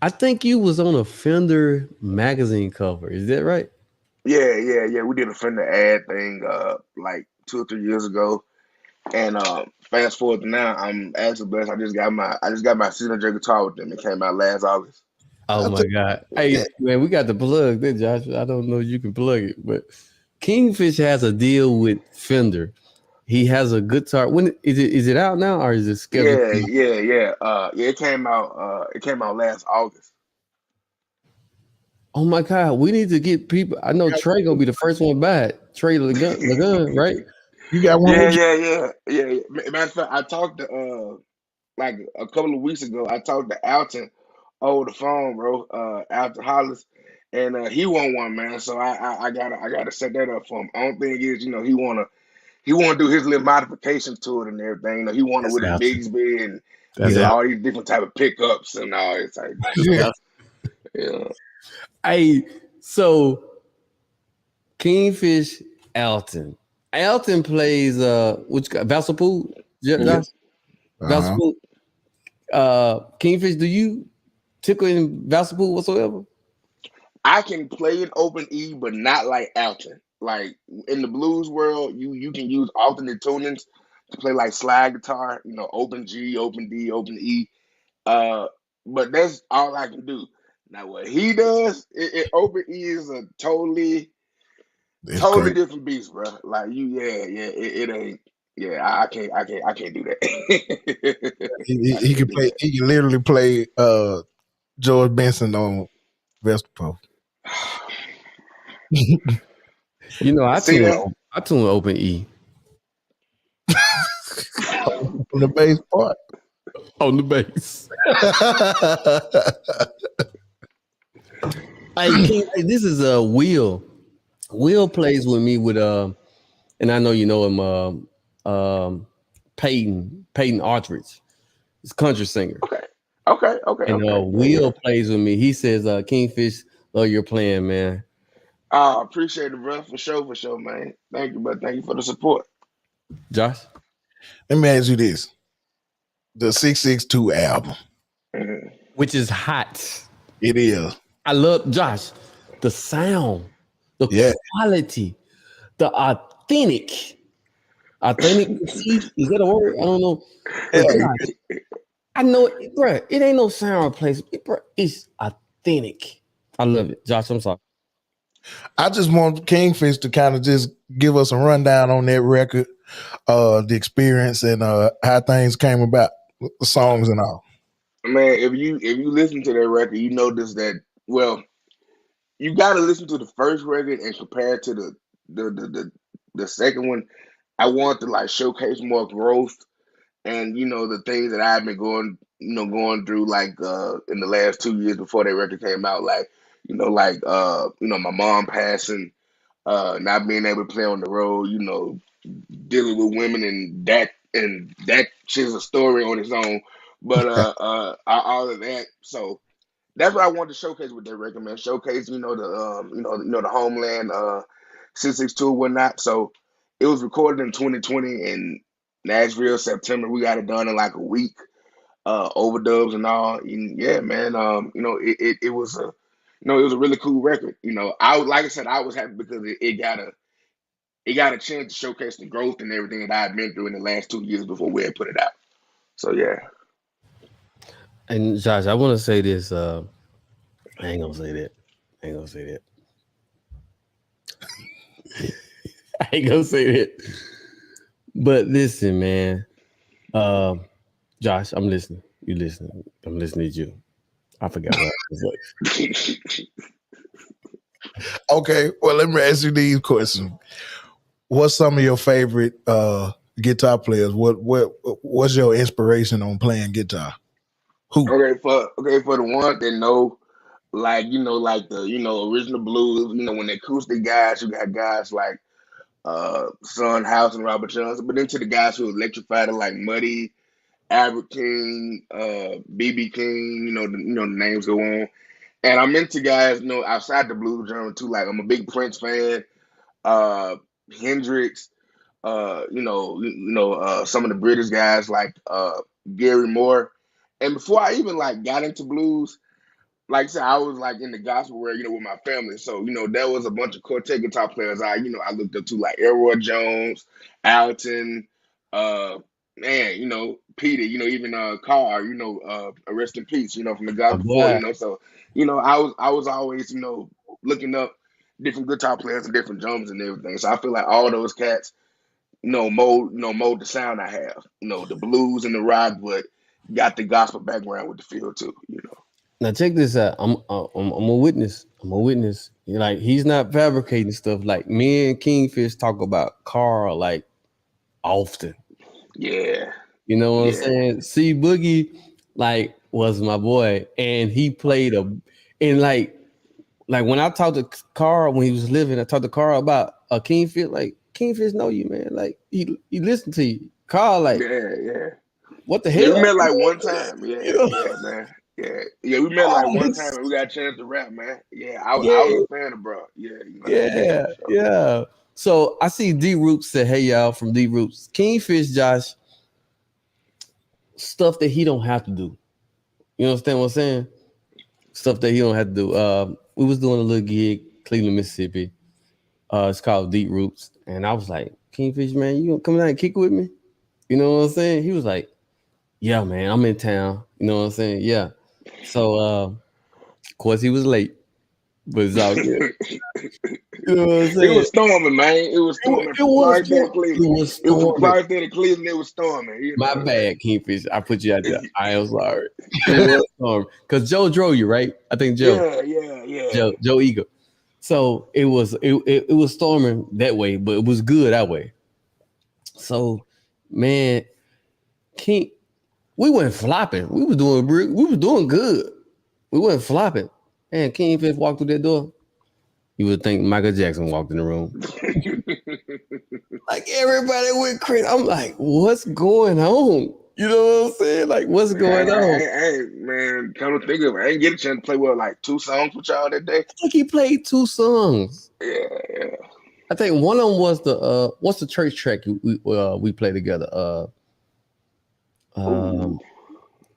I think you was on a Fender magazine cover. Is that right? Yeah. We did a Fender ad thing like 2 or 3 years ago. And fast forward to now, I'm actually blessed. I just got my signature guitar with them. It came out last August. Oh I my think God. Yeah. Hey man, we got the plug there, Josh. I don't know if you can plug it, but Kingfish has a deal with Fender. He has a guitar. When is it out now or is it scheduled? Yeah. Yeah, it came out last August. Oh my God, we need to get people. I know Trey gonna be the first one back. Trey Lagun, right? you got one Yeah, with you. yeah. Matter of fact, I talked to like a couple of weeks ago. I talked to Alton over the phone, bro. Alton Hollis, and he want one, man. So I gotta set that up for him. Only thing is, he wanna do his little modifications to it and everything. He wanted That's with a Alton. Bigsby and That's Yeah. all these different type of pickups and all. It's like, Yeah. yeah. Hey, so Kingfish Alton. Alton plays which guy? Vassalpool? Josh? Uh-huh. Vassalpool. Kingfish, do you tickle in Vassalpool whatsoever? I can play an open E, but not like Alton. Like in the blues world, you can use alternate tunings to play like slide guitar, open G, open D, open E. Uh, but that's all I can do. Now what he does, open E is a totally It's crazy. different beast, bro. Like it ain't. Yeah, I can't do that. I He can't can do play. He can literally play George Benson on Vespa. You know, that. See that? I tune open E On the bass part. on the bass. Hey, this is a Will. Will plays with me with and I know you know him, Peyton Artridge. He's a country singer. Okay. And Will plays with me. He says, Kingfish, love your playing, man. Appreciate it, bro. For sure, man. Thank you, but thank you for the support. Josh? Let me ask you this: the 662 album, Which is hot. it is. I love Josh. The sound, the quality, the authentic. Authentic, is that a word? I don't know. But Josh, I know it, bro. It ain't no sound replacement, bro. It's authentic. I love it, Josh. I'm sorry. I just want Kingfish to kind of just give us a rundown on that record, the experience, and how things came about, the songs and all. Man, if you listen to that record, you notice that. Well, you got to listen to the first record and compare it to the second one. I want to like showcase more growth and the things that I've been going through like in the last 2 years before that record came out, like my mom passing, not being able to play on the road, dealing with women, and that shit's a story on its own. But all of that, so that's what I wanted to showcase with that record, man. Showcase, the homeland, 662 and whatnot. So it was recorded in 2020 in Nashville, September. We got it done in like a week, overdubs and all. And yeah, man. It was a really cool record. Like I said, I was happy because it got a chance to showcase the growth and everything that I've been through in the last 2 years before we had put it out. So yeah. And Josh, I want to say this. I ain't gonna say that. I ain't gonna say that. But listen, man. Josh, I'm listening. You listening? I'm listening to you. I forgot what I was like. Okay, well, let me ask you these questions. What's some of your favorite guitar players? What's your inspiration on playing guitar? Who? Okay, for the ones that know, like the original blues, when the acoustic guys, you got guys like Son House and Robert Johnson, but then to the guys who electrified it like Muddy, Albert King, BB King, the names go on. And I'm into guys, outside the blues genre too. Like I'm a big Prince fan, Hendrix, some of the British guys like Gary Moore. And before I even like got into blues, like I said, I was like in the gospel world, with my family. So, there was a bunch of quartet guitar players I looked up to, like Elroy Jones, Alton, Peter, even Carr, rest in peace, from the gospel before, so, I was always, looking up different guitar players and different drums and everything. So I feel like all those cats, mold the sound I have, the blues and the rock, but got the gospel background with the feel too, Now check this out. I'm a witness. Like he's not fabricating stuff. Like me and Kingfish talk about Carl like often. Yeah. You know what I'm saying? C Boogie like was my boy, and he played and like when I talked to Carl when he was living, I talked to Carl about a Kingfish. Like Kingfish know you, man. Like he listened to you. Carl like yeah. what the Yeah, we hell? met like one time. Yeah, You know? yeah, man. Yeah, we met like one time and we got a chance to rap, man. Yeah, I was Yeah, a fan of bro. Yeah, yeah, for sure. yeah. So I see D Roots said, "Hey y'all," from D Roots. Kingfish Josh, stuff that he don't have to do. You understand what I'm saying? Stuff that he don't have to do. We was doing a little gig, Cleveland, Mississippi. It's called Deep Roots, and I was like, "Kingfish, man, you gonna come down and kick with me?" You know what I'm saying? He was like, "Yeah, man, I'm in town." You know what I'm saying? Yeah. So, of course, he was late, but it's all good. You know what I'm It saying? was storming, man. It was storming It from was Clarksdale to storming. It Cleveland. was It was from storming. Clarksdale to Cleveland. It was storming. You My know, like bad, Kingfish. I put you out there. I am sorry. It was storming because Joe drove you, right? I think Joe, yeah. Joe Eagle. So it was storming that way, but it was good that way. So, man, King, we went flopping. We was doing good. We went flopping. And Kingfish walked through that door. You would think Michael Jackson walked in the room. Like everybody went crazy. I'm like, what's going on? You know what I'm saying? Like, what's going on? Man, come to think of it, I didn't get a chance to play like 2 songs with y'all that day. I think he played 2 songs. Yeah. I think one of them was the what's the church track we play together?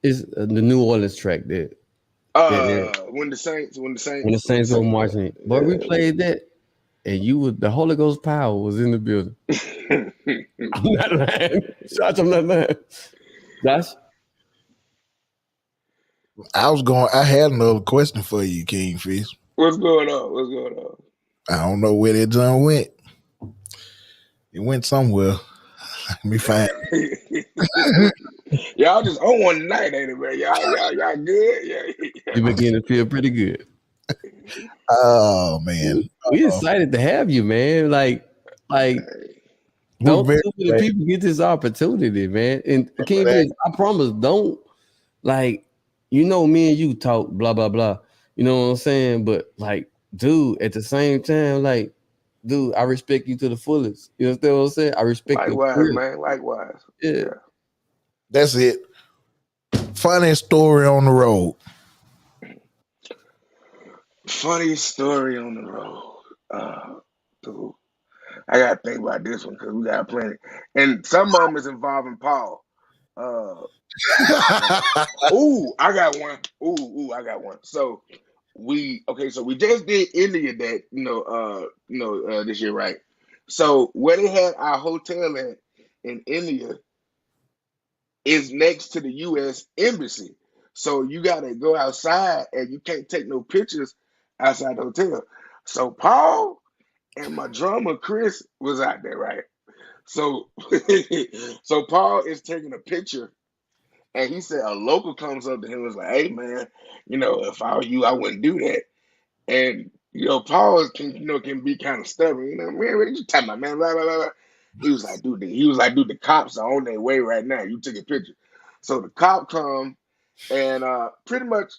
Is the New Orleans track that When the Saints go marching. But we played that, and the Holy Ghost power was in the building. I'm not lying. Josh, I'm not lying. Josh? I had another question for you, Kingfish. What's going on? I don't know where that John went. It went somewhere. Let me find it. Y'all just on one tonight, ain't it, man? Y'all good? Yeah. You begin to feel pretty good. Oh man. We excited to have you, man. Like don't too many people get this opportunity, man. And Kingfish, I promise, don't like, me and you talk blah blah blah. You know what I'm saying? But like, dude, at the same time, like, dude, I respect you to the fullest. You understand what I'm saying? I respect you. Likewise, man. Likewise. Yeah. That's it. Funniest story on the road. Funniest story on the road. Dude, I gotta think about this one because we got plenty, and some of them is involving Paul. I got one. I got one. So we just did India this year, right? So where they had our hotel in India is next to the U.S. Embassy. So you gotta go outside and you can't take no pictures outside the hotel. So Paul and my drummer Chris was out there, right? So so Paul is taking a picture. And he said a local comes up to him and was like, "Hey man, if I were you, I wouldn't do that." And Paul can be kind of stubborn. Man, what are you talking about, man? Blah, blah, blah, blah. He was like, dude, the cops are on their way right now. You took a picture. So the cop come and pretty much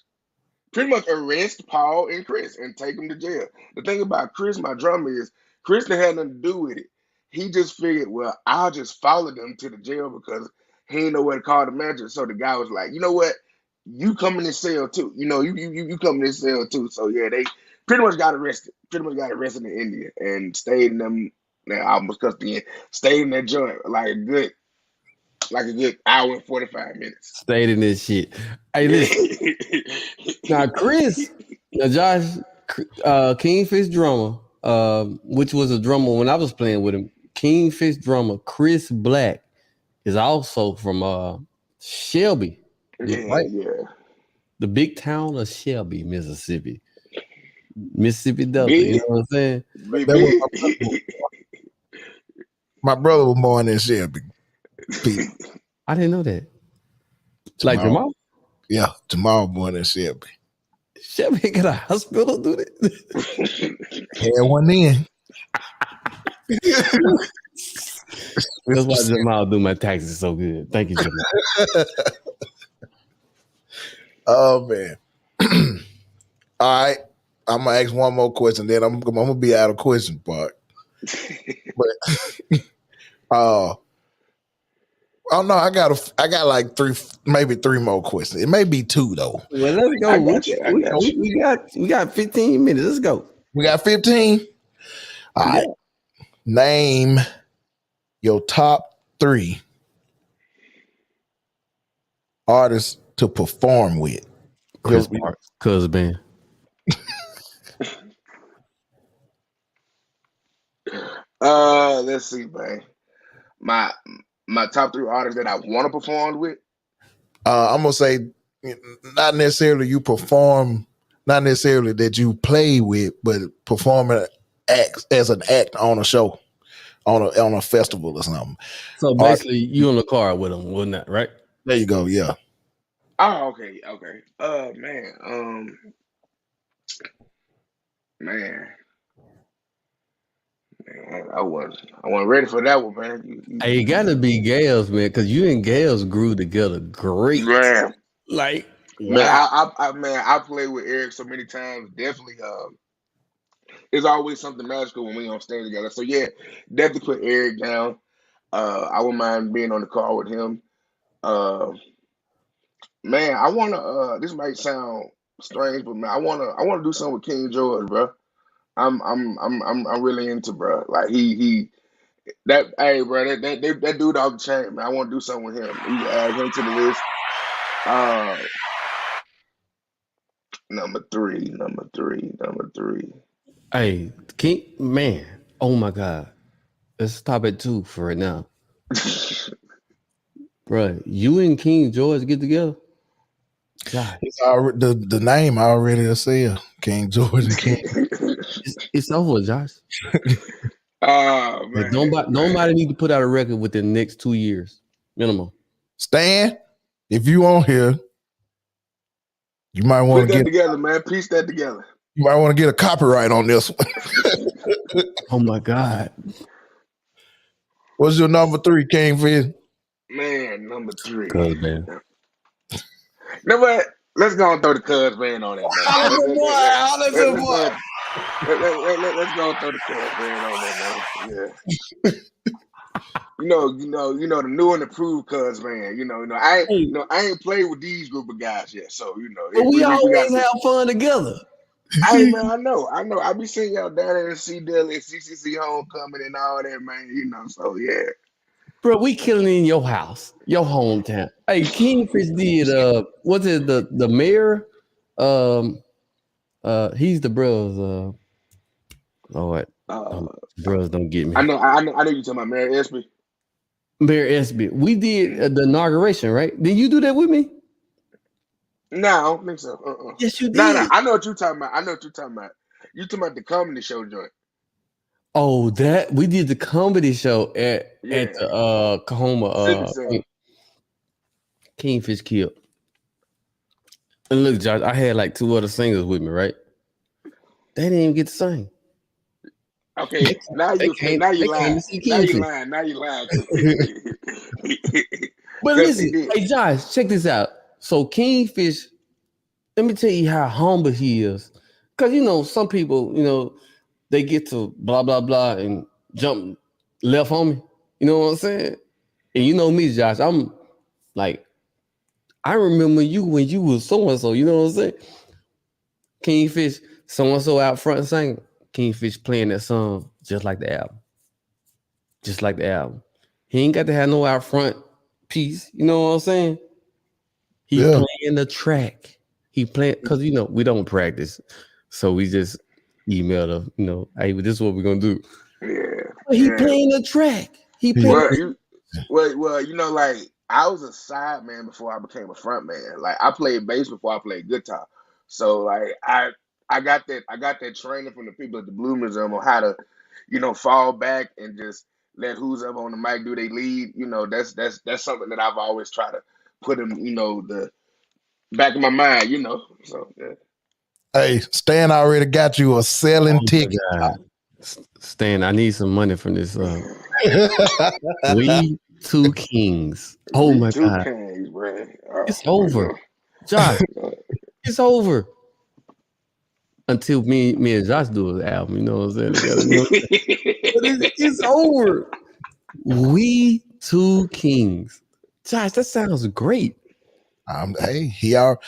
arrest Paul and Chris and take them to jail. The thing about Chris, my drummer, is Chris didn't have nothing to do with it. He just figured, well, I'll just follow them to the jail because he didn't know where to call the manager. So the guy was like, you know what? You come in this cell too. You come in this cell too. So yeah, they pretty much got arrested. Pretty much got arrested in India and stayed in them. Now I almost cussed in. Stayed in that joint like a good hour and 45 minutes. Stayed in this shit. Hey, listen. Now, Josh, Kingfish drummer, which was a drummer when I was playing with him. Kingfish drummer Chris Black is also from Shelby. Yeah. The big town of Shelby, Mississippi. Mississippi Delta, you know what I'm saying? My brother was born in Shelby. I didn't know that. Like Jamal? Yeah, Jamal born in Shelby. Shelby got a hospital, do that? Had one in. That's why Jamal do my taxes so good. Thank you, Jamal. Oh man. All right. I'm gonna ask one more question, then I'm gonna be out of question part. But Oh no, I got like maybe three more questions. It may be two though. Well, let's go. I got you. We got 15 minutes. Let's go. We got 15. All right. Name your top 3 artists to perform with. Chris Mark, Cuz Band. Let's see, man. My top 3 artists that I want to perform with. I'm gonna say not necessarily you perform, not necessarily that you play with, but performing acts as an act on a show, on a festival or something. So basically, you in the car with them, wasn't that right? There you go. Yeah. Oh, okay. Man. I wasn't ready for that one, man. Hey, it got to be Gales, man, because you and Gales grew together great. Man, like, man, wow. I played with Eric so many times. Definitely, it's always something magical when we on stage together. So yeah, definitely put Eric down. I wouldn't mind being on the call with him. Man, I wanna. This might sound strange, but man, I wanna do something with King George, bro. I'm really into, bro. Like hey, bro, that dude off the chain, man. I want to do something with him. You can add him to the list. Number three. Hey, King, man. Oh my God. Let's stop at 2 for right now. Bro, you and King George get together? God. The name I already said. King George and King. It's over, Josh. Oh man. Nobody need to put out a record within the next 2 years. Minimum. Stan, if you on here, you might want to get together, man. Piece that together. You might want to get a copyright on this one. Oh my God. What's your number 3, Kingfish? Man, number 3. Cuz Band. No, but let's go and throw the Cuz Band on that, man. Let's go and throw the Cuz Band on that, man. Yeah. You know the new and improved Cuz Band. I ain't played with these group of guys yet, so But we always have fun together. Hey man, I know. I be seeing y'all down there in C-Deli, CCC Homecoming and all that, man. So yeah. Bro, we killing in your house, your hometown. Hey, Kingfish did what's it, the mayor? He's the bros. Lord, bros don't get me. I know you talking about Mayor Espy. Mayor Espy. We did the inauguration, right? Did you do that with me? No, I don't think so. Yes, you did. No, I know what you're talking about. You talking about the comedy show joint. Oh, that we did the comedy show at the Kahoma Kingfish killed. And look, Josh, I had like 2 other singers with me, right? They didn't even get to sing. Okay, now you lying. Now you lying. But listen, hey Josh, check this out. So Kingfish, let me tell you how humble he is. Because, some people, they get to blah, blah, blah and jump left on me. You know what I'm saying? And you know me, Josh, I'm like, I remember you when you was so-and-so, you know what I'm saying? Kingfish, so-and-so out front singing. Kingfish playing that song just like the album. Just like the album. He ain't got to have no out front piece. You know what I'm saying? He playing the track. He playing, because, we don't practice. So we just emailed him, hey, this is what we're going to do. Yeah. He playing the track. He playing well, like, I was a side man before I became a front man. Like, I played bass before I played guitar. So, like, I got that training from the people at the Blue Museum on how to, fall back and just let who's up on the mic do they lead. That's something that I've always tried to put in, the back of my mind, So yeah. Hey, Stan already got you a selling ticket. Stan, I need some money from this. We 2 Kings. Oh my God. Kings, bro. It's over. Josh, it's over. Until me and Josh do an album, you know what I'm saying? But it's over. We 2 Kings. Josh, that sounds great. Hey, he are.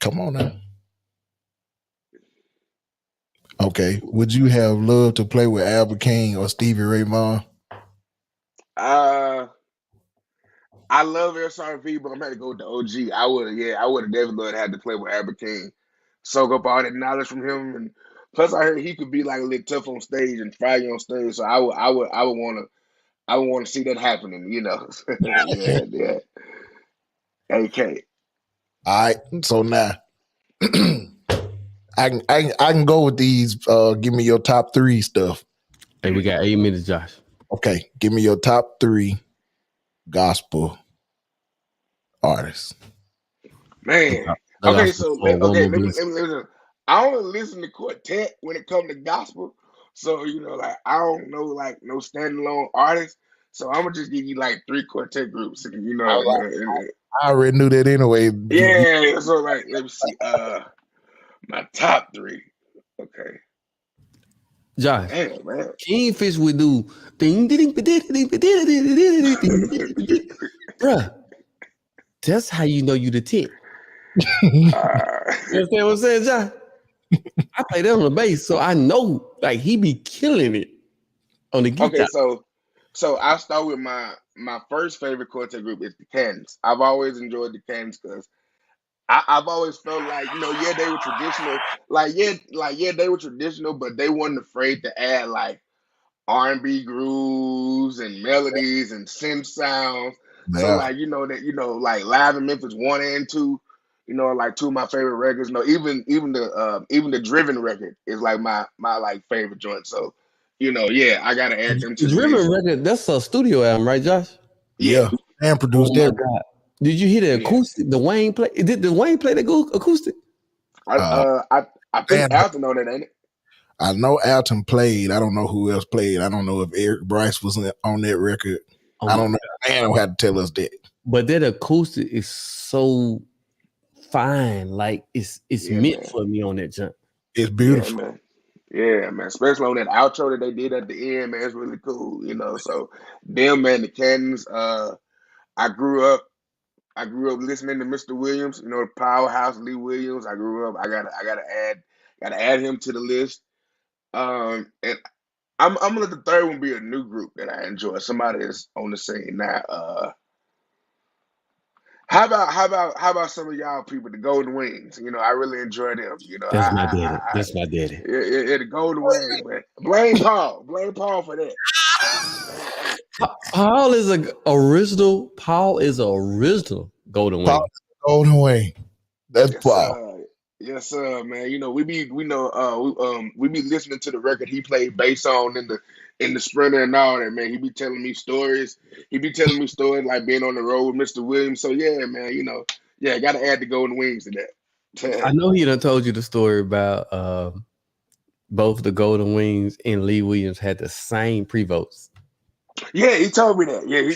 Come on now. Okay. Would you have loved to play with Albert King or Stevie Ray Vaughan? I love SRV, but I'm going to go with the OG. I would have definitely had to play with Albert King, soak up all that knowledge from him, and plus I heard he could be like a little tough on stage and fire you on stage. So I would want to see that happening. Yeah. AK. All right. So now I can go with these. Give me your top 3 stuff. Hey, we got 8 minutes, Josh. Okay. Give me your top 3 gospel artists. Man. Okay, so let me. I only listen to quartet when it comes to gospel. So like I don't know like no standalone artists. So I'm gonna just give you like 3 quartet groups. I already knew that anyway. Yeah. So like let me see. My top 3. Okay. Josh, Damn, man. Kingfish would do ding ding ding. Bruh, that's how you know you the tit. You understand what I'm saying, Josh? I play that on the bass, so I know like he be killing it on the guitar. Okay, so I'll start with my first favorite quartet group is the Cannons. I've always enjoyed the Cannons because I've always felt like they were traditional, they were traditional, but they weren't afraid to add like R&B grooves and melodies and synth sounds. So Yeah. like like Live in Memphis 1 and 2, like 2 of my favorite records. Even the Driven record is like my like favorite joint. So I gotta add them to The the list. Driven record, that's a studio album, right, Josh? Yeah. And produced Oh my that. God. Did you hear the acoustic? The Wayne play? Did the Wayne play the acoustic? I think Alton on it, ain't it? I know Alton played. I don't know who else played. I don't know if Eric Bryce was on that record. I don't know. Man don't have to tell us that. But that acoustic is so fine. Like it's meant for me on that jump. It's beautiful. Yeah, man. Especially on that outro that they did at the end, man. It's really cool, So them, man, the Cannons. I grew up listening to Mr. Williams, the powerhouse Lee Williams. I grew up. I gotta add him to the list. And I'm gonna let the third one be a new group that I enjoy. Somebody that's on the scene now. How about some of y'all people, the Golden Wings? I really enjoy them. That's my daddy. That's my daddy. Yeah, the Golden Wings, man. Blame Paul for that. Paul is original. Paul is an original Golden Wing. Golden Wing. That's Paul. Yes, sir, man. We be listening to the record he played bass on in the Sprinter and all that, man. He be telling me stories. He be telling me stories like being on the road with Mr. Williams. So yeah, man, gotta add the Golden Wings to that. I know he done told you the story about both the Golden Wings and Lee Williams had the same pre-votes. Yeah, he told me that. Yeah.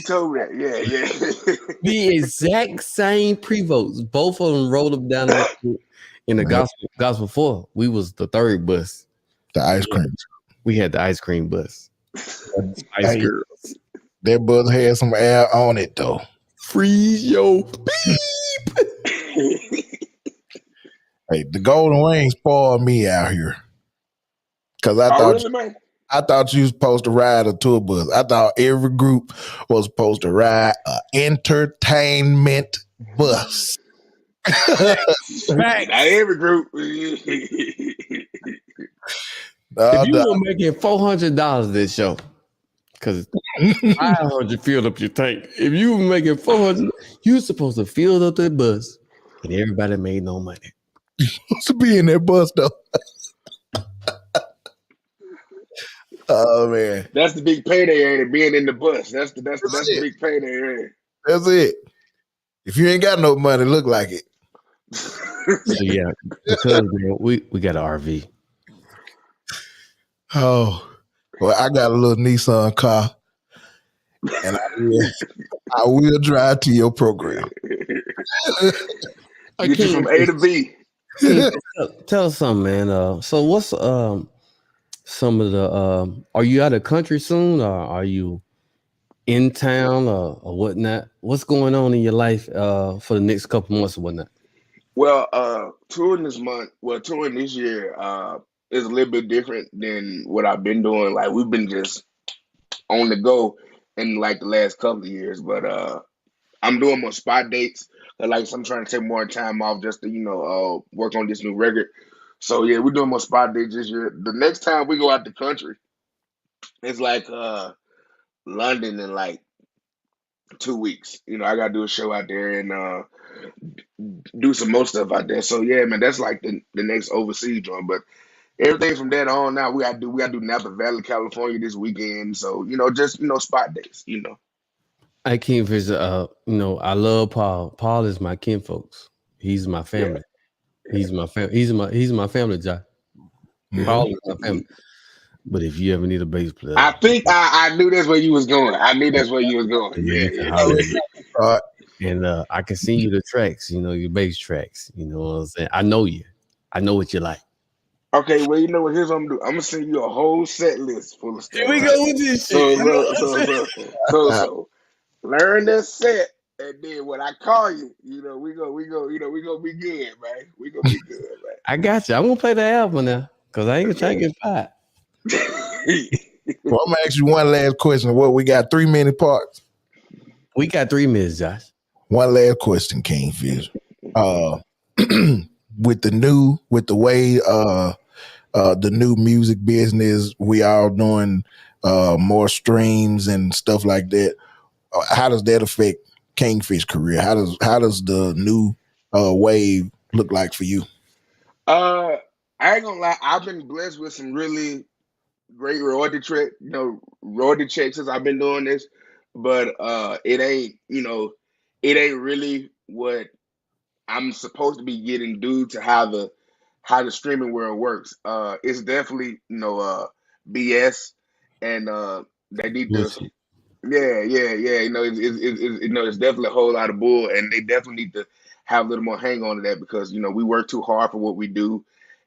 The exact same pre-votes. Both of them rolled up down in the gospel 4. We was the third bus. The ice cream. We had the ice cream bus. Ice girls. That bus had some air on it though. Freeze your beep. Hey, the Golden Wings spoiled me out here. Cause I thought you was supposed to ride a tour bus. I thought every group was supposed to ride an entertainment bus. Not every group. If you were making $400 this show, because 500 filled up your tank. If you were making 400, you were supposed to fill up that bus, and everybody made no money. You supposed to be in that bus though. Oh man, that's the big payday, ain't it? Being in the bus. That's the big payday, ain't it? That's it. If you ain't got no money, look like it. So yeah, because we got an RV. Oh, well, I got a little Nissan car, and I will drive to your program. Get you from A to B. Tell us something, man. So what's some of the? Are you out of country soon, or are you in town or whatnot? What's going on in your life for the next couple months or whatnot? Well, touring this year, is a little bit different than what I've been doing. Like we've been just on the go in like the last couple of years, but I'm doing more spot dates. Like I'm trying to take more time off just to work on this new record. So yeah, we're doing more spot dates this year. The next time we go out the country, it's like London in like 2 weeks. I gotta do a show out there and do some more stuff out there. So yeah, man, that's like the next overseas joint. But everything from that on now we gotta do Napa Valley, California this weekend. So just spot dates. I Kingfish, I love Paul. Paul is my kinfolks. He's my Yeah. family. He's my family. He's my family, Josh. Paul is my family. But if you ever need a bass player, I think I knew that's where you was going. I knew that's where you was going. man, Yeah, you can yeah. holler at me. Uh, And I can send you the tracks, your bass tracks. You know what I'm saying? I know you. I know what you like. Okay, well, you know what? Here's what I'm gonna do. I'm gonna send you a whole set list full of stuff. Here we Right? go with this shit. So, You know so, what I'm so, saying? so learn this set, and then when I call you, we gonna be good, man. We gonna be good, I got you. I'm gonna play the album now because I ain't gonna try to get fired. man. well, I'm gonna ask you one last question. What we got 3 minute parts. We got 3 minutes, Josh. One last question, Kingfish. With the way the new music business, we all doing more streams and stuff like that. How does that affect Kingfish career? How does the new wave look like for you? I ain't gonna lie. I've been blessed with some really great royalty checks since I've been doing this, but it ain't really what I'm supposed to be getting due to how the streaming world works. It's definitely BS, and they need to. Bullshit. Yeah, yeah, yeah. It's definitely a whole lot of bull, and they definitely need to have a little more hang on to that because we work too hard for what we do,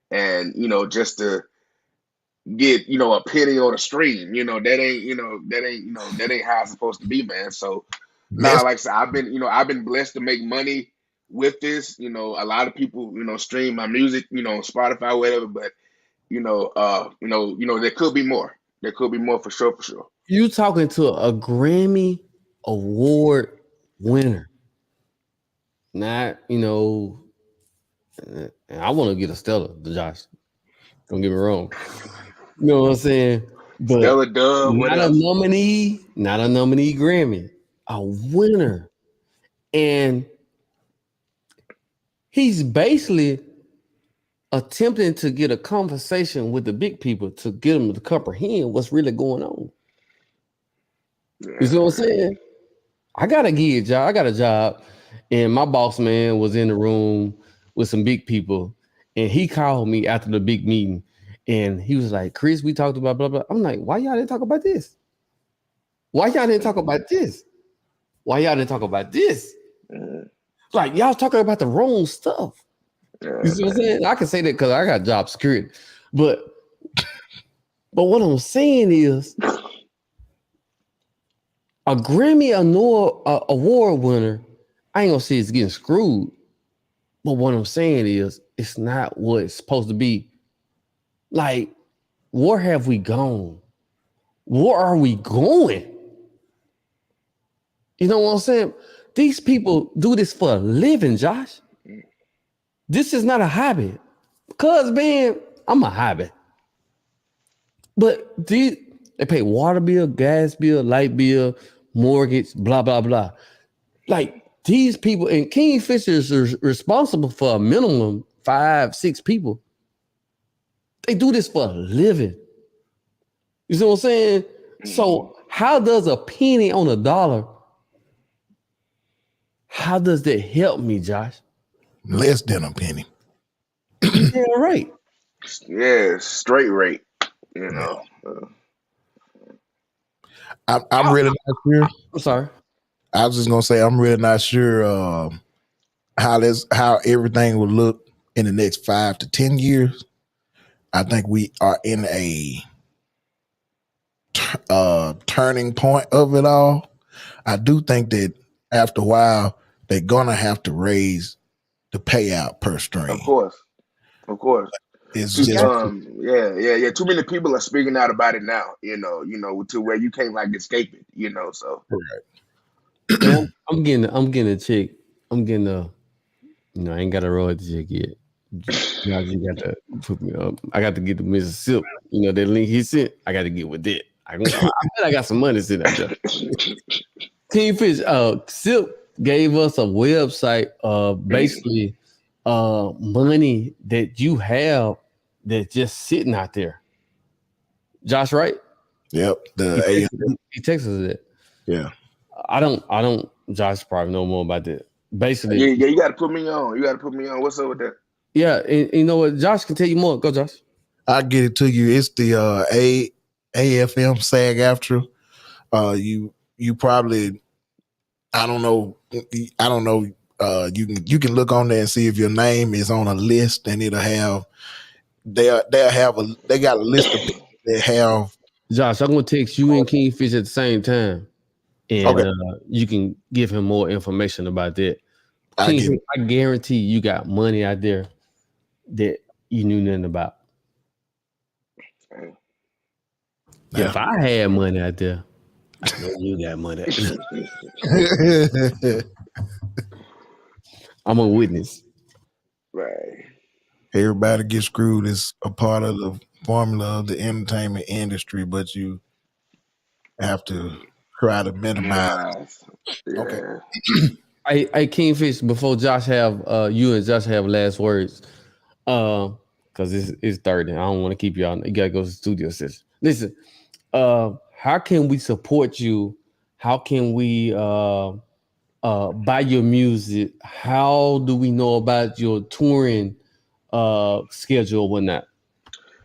and just to get a penny on a stream, that ain't how it's supposed to be, man. So nah, That's like I said, I've been blessed to make money with this. A lot of people, stream my music, on Spotify, whatever. But there could be more. There could be more for sure, for sure. You talking to a Grammy Award winner. Not, I want to get a Stella, Josh. Don't get me wrong. You know what I'm saying? But Stella Dub, what not a else? nominee Grammy, a winner. And he's basically attempting to get a conversation with the big people to get them to comprehend what's really going on. You see what I'm saying? I got a gig, job. I got a job, and my boss man was in the room with some big people, and he called me after the big meeting, and he was like, "Chris, we talked about blah blah." I'm like, "Why y'all didn't talk about this? Why y'all didn't talk about this? Why y'all didn't talk about this? Like y'all talking about the wrong stuff." You see what I'm saying? I can say that because I got job security, but what I'm saying is, a Grammy award winner, I ain't gonna say it's getting screwed, but what I'm saying is, it's not what it's supposed to be. Like, where have we gone? Where are we going? You know what I'm saying? These people do this for a living, Josh. This is not a hobby. Because, man, I'm a hobby. But they pay water bill, gas bill, light bill, mortgage, blah, blah, blah. Like, these people, and Kingfishers are responsible for a minimum 5-6 people. They do this for a living. You see what I'm saying? So how does a penny on a dollar, how does that help me, Josh? less than a penny. Yeah, right. Yeah, straight rate. I'm really not sure. I'm sorry. I was just gonna say I'm really not sure how everything will look in the next 5 to 10 years. I think we are in a turning point of it all. I do think that after a while they're gonna have to raise the payout per stream. Of course. It's Too, just yeah. Too many people are speaking out about it now. To where you can't like escape it. So Man, I'm getting a check. I'm getting a. I ain't got a royalty check yet. Y'all just got to put me up. I got to get the Mississippi. That link he sent. I got to get with that. I bet I got some money sitting out there. Kingfish, Silk gave us a website, basically, money that you have that's just sitting out there. Josh, right? Yep. He texted us that. Yeah. I don't. Josh probably know more about that. Basically, yeah. You got to put me on. What's up with that? Yeah, and you know what? Josh can tell you more. Go, Josh. I'll get it to you. It's the AFM SAG after. You probably I don't know. You can look on there and see if your name is on a list, and it'll have they got a list of people that have. Josh, I'm gonna text you and Kingfish at the same time, and you can give him more information about that. Kingfish, I guarantee you got money out there that you knew nothing about. Yeah, if I had money out there, I know you got money out there. I'm a witness. Right. Everybody gets screwed is a part of the formula of the entertainment industry, but you have to try to minimize. Yeah. Okay. Hey, Kingfish, before Josh have you and Josh have last words, because it's 30. I don't want to keep y'all. You gotta go to the studio session. Listen, how can we support you? How can we buy your music? How do we know about your touring schedule or whatnot?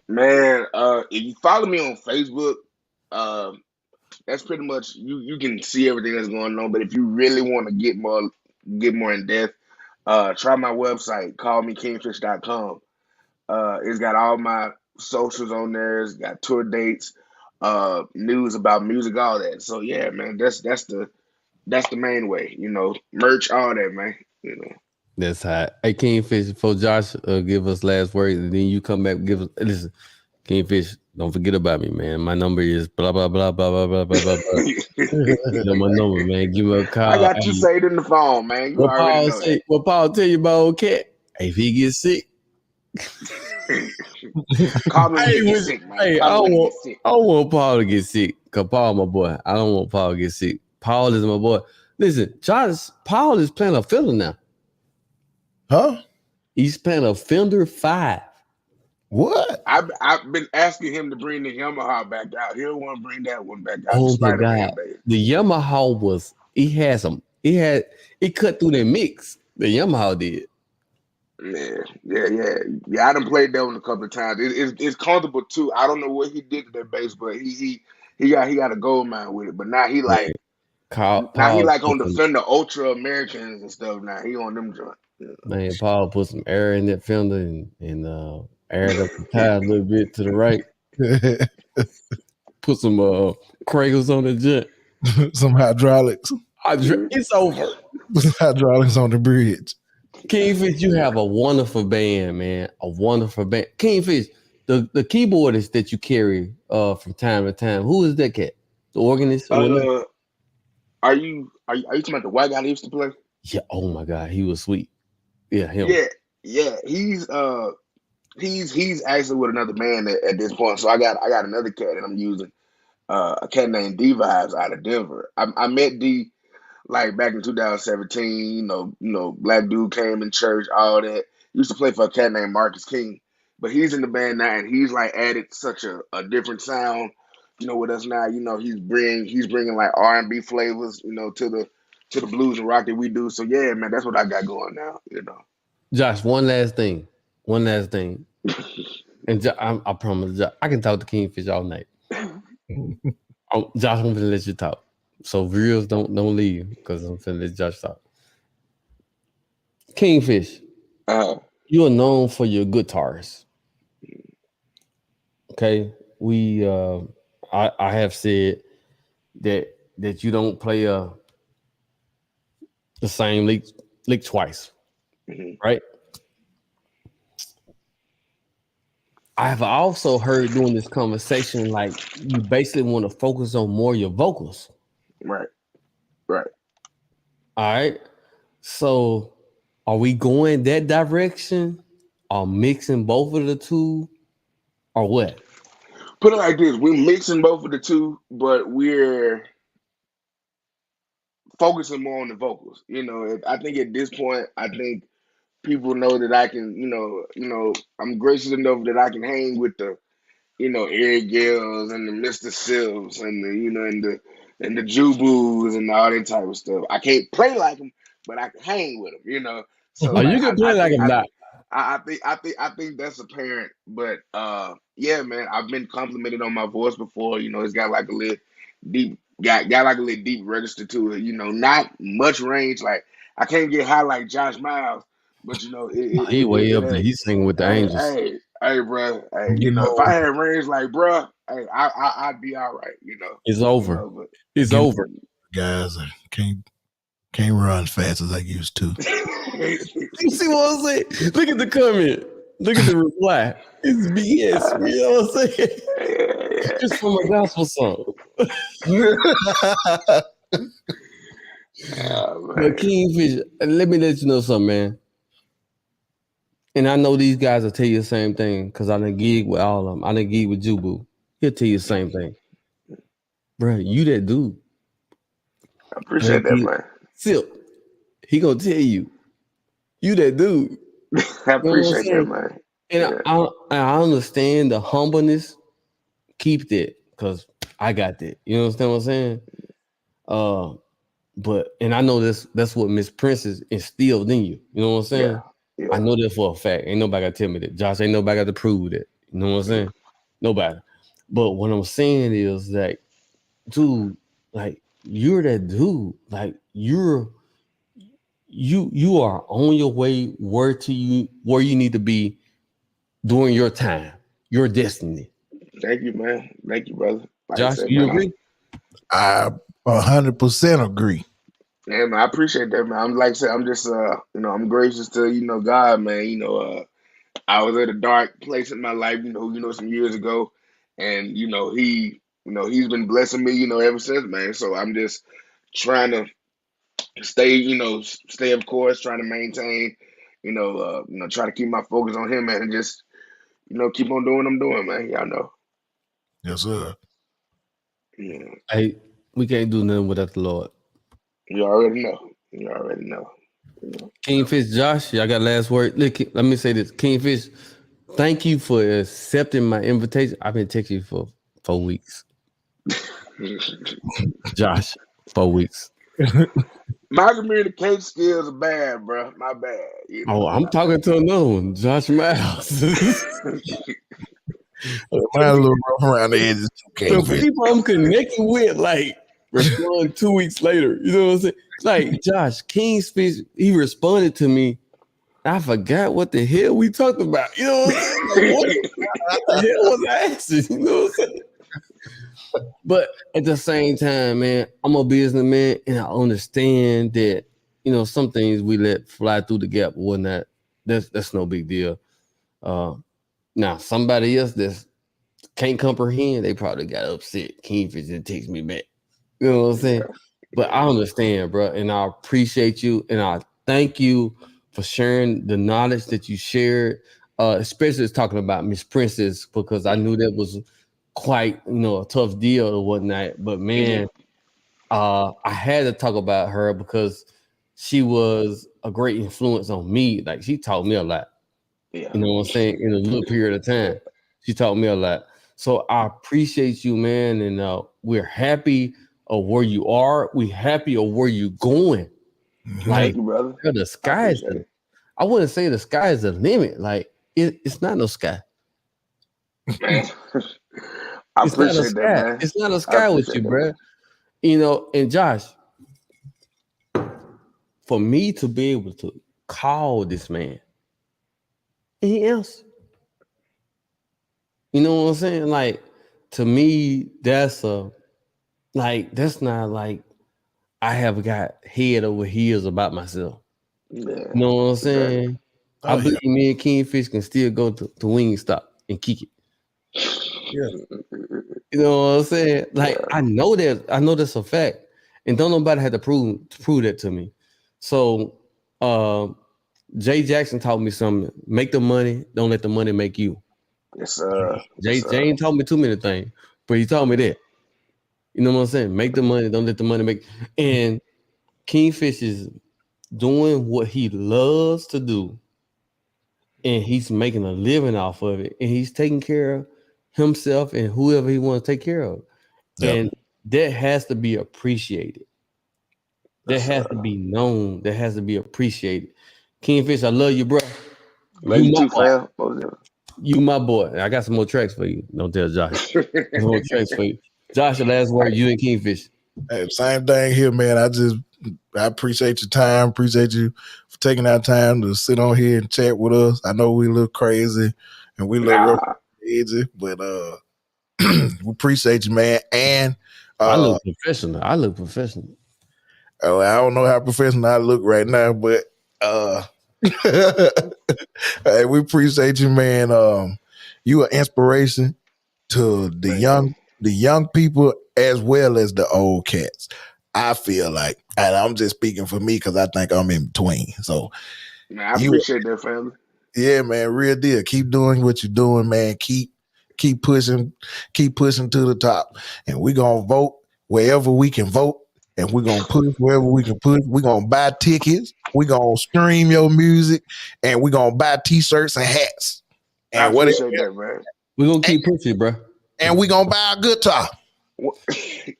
Man, if you follow me on Facebook, that's pretty much you can see everything that's going on. But if you really want to get more in depth, try my website, callmekingfish.com. It's got all my socials on there. It's got tour dates, news about music, all that. So yeah, man, that's the main way. Merch, all that, man. That's hot. Hey, Kingfish, before Josh give us last words, and then you come back and give us. Listen, Kingfish, don't forget about me, man. My number is blah blah blah blah blah blah blah blah. You know my number, man. Give me a call. I got you saved in the phone, man. You already know that. What Paul tell you about old cat? Hey, if he gets sick, call me when he gets sick, man. Hey, I don't want Paul to get sick, because Paul my boy. I don't want Paul to get sick. Paul is my boy. Listen, Paul is playing a fiddle now. Huh? He's playing a Fender 5. What? I've been asking him to bring the Yamaha back out. He don't want to bring that one back out. Oh my God. The Yamaha was it cut through the mix. The Yamaha did. Yeah. I done played that one a couple of times. It's comfortable too. I don't know what he did to that bass, but he got a gold mine with it. But now he like on the Fender Ultra Americans and stuff. Now he on them joints. Man, Paul put some air in that Fender and aired up the tire a little bit to the right. Put some cradles on the jet. Some hydraulics. It's over. Hydraulics on the bridge. Kingfish, you have a wonderful band, man. A wonderful band. Kingfish, the keyboardist that you carry from time to time. Who is that cat? The organist? Are you talking about the white guy that used to play? Yeah. Oh my God, he was sweet. Yeah, him. Yeah. He's actually with another man at this point. So I got another cat that I'm using. A cat named D Vibes out of Denver. I met D like back in 2017. Black dude came in church, all that. Used to play for a cat named Marcus King, but he's in the band now, and he's like added such a different sound. With us now, he's bringing like R&B flavors, to the blues and rock that we do. So yeah, man, that's what I got going now. Josh, one last thing. And I promise, Josh, I can talk to Kingfish all night. Josh, I'm gonna let you talk. So viewers don't leave, because I'm gonna let Josh talk. Kingfish, you are known for your guitars. Okay, we I have said that you don't play the same league twice, right? I have also heard during this conversation, like you basically want to focus on more your vocals. Right. All right. So are we going that direction or mixing both of the two or what? Put it like this: we're mixing both of the two, but we're focusing more on the vocals. I think at this point, I think people know that I can. I'm gracious enough that I can hang with the Eric Gales and the Mr. Sills and the Jubus and all that type of stuff. I can't play like them, but I can hang with them. So Oh, like you can play like him now. I think that's apparent. But yeah, man, I've been complimented on my voice before. It's got like a little deep, got like a little deep register to it. Not much range. Like I can't get high like Josh Myles, but He way it up there. ain't. He's singing with the Angels. Hey, bro. Hey, You if I know, had range like, bro, hey, I'd be all right. It's over. But It's you know, over. guys, I can't run as fast as I used to. You see what I'm saying? Look at the comment. Look at the reply. It's BS. You know what I'm saying? It's from a gospel song. But Kingfish, let me let you know something, man. And I know these guys will tell you the same thing because I done gig with all of them. I done gig with Jubu. He'll tell you the same thing. Bro, you that dude. I appreciate that, man. Silk, he gonna tell you. You that dude. I appreciate that, man. And I understand the humbleness. Keep that because I got that. You understand what I'm saying? But I know that's what Miss Princess instilled in you. You know what I'm saying? Yeah. I know that for a fact. Ain't nobody got to tell me that. Josh, ain't nobody got to prove that. You know what I'm saying? Nobody. But what I'm saying is that, dude, like you're that dude. Like you are on your way where you need to be during your time, your destiny. Thank you, man. Thank you, brother. Like Josh, I said, you man, agree? I 100% agree. Yeah, man, I appreciate that, man. I'm like I said, I'm just I'm gracious to, God, man. I was at a dark place in my life, some years ago. And, he's been blessing me, ever since, man. So I'm just trying to stay of course, trying to maintain, try to keep my focus on him, man, and just, keep on doing what I'm doing, man. Y'all know. Yes, sir. Yeah. Hey, we can't do nothing without the Lord. You already know. Kingfish, Josh, y'all got last word. Look, let me say this. Kingfish, thank you for accepting my invitation. I've been texting you for 4 weeks. Josh, 4 weeks. My communication skills are bad, bro. My bad. I'm talking to another one, Josh Myles. Mine a little rough around the edges. The people I'm connecting with, like, respond 2 weeks later. You know what I'm saying? Like, Josh, Kingfish, he responded to me. I forgot what the hell we talked about. You know what I'm saying? Like, what the hell was I asking? You know what I'm saying? But at the same time, man, I'm a businessman and I understand that, some things we let fly through the gap or whatnot. That's no big deal. Now, somebody else that can't comprehend, they probably got upset. Kingfish didn't text me back. You know what I'm saying? But I understand, bro, and I appreciate you, and I thank you for sharing the knowledge that you shared, especially talking about Miss Princess, because I knew that was quite, a tough deal or whatnot. But man, I had to talk about her because she was a great influence on me. Like she taught me a lot. Yeah. You know what I'm saying? In a little period of time, she taught me a lot. So I appreciate you, man, and we're happy of where you are. We happy of where you're going. Like, Thank you, brother. the sky is I wouldn't say the sky is the limit. Like it's not no sky. Man. I It's not a appreciate that, sky. man. It's not a sky with you, bro. And Josh, for me to be able to call this man, and he answered. You know what I'm saying? Like, to me, that's not like I have got head over heels about myself. Yeah. You know what I'm saying? I Oh, believe me and Kingfish can still go to Wingstop and kick it. Yeah. You know what I'm saying? Like I know that's a fact, and don't nobody have to prove that to me. So, Jay Jackson taught me something: make the money, don't let the money make you. Yes, Jay ain't taught me too many things, but he taught me that. You know what I'm saying? Make the money, don't let the money make. And Kingfish is doing what he loves to do, and he's making a living off of it, and he's taking care of himself and whoever he wants to take care of. Yeah. And that has to be appreciated. That Yes, has to be known. That has to be appreciated. Kingfish, I love you, bro. Love you too, fam. You my boy. I got some more tracks for you. Don't tell Josh. Some more tracks for you. Josh, the last word, you and Kingfish. Hey, same thing here, man. I appreciate your time. Appreciate you for taking our time to sit on here and chat with us. I know we look crazy and we look rough and edgy, but we appreciate you, man. And I look professional. I don't know how professional I look right now, but hey, we appreciate you, man. You are inspiration to the young people as well as the old cats. I feel like, and I'm just speaking for me because I think I'm in between. So, man, I appreciate that, family. Yeah, man, real deal. Keep doing what you're doing, man. Keep pushing to the top. And we're gonna vote wherever we can vote, and we're gonna push wherever we can push. We're gonna buy tickets, we're gonna stream your music, and we're gonna buy t-shirts and hats. And I appreciate that, man. We're gonna keep pushing, bro. And we're gonna buy a guitar.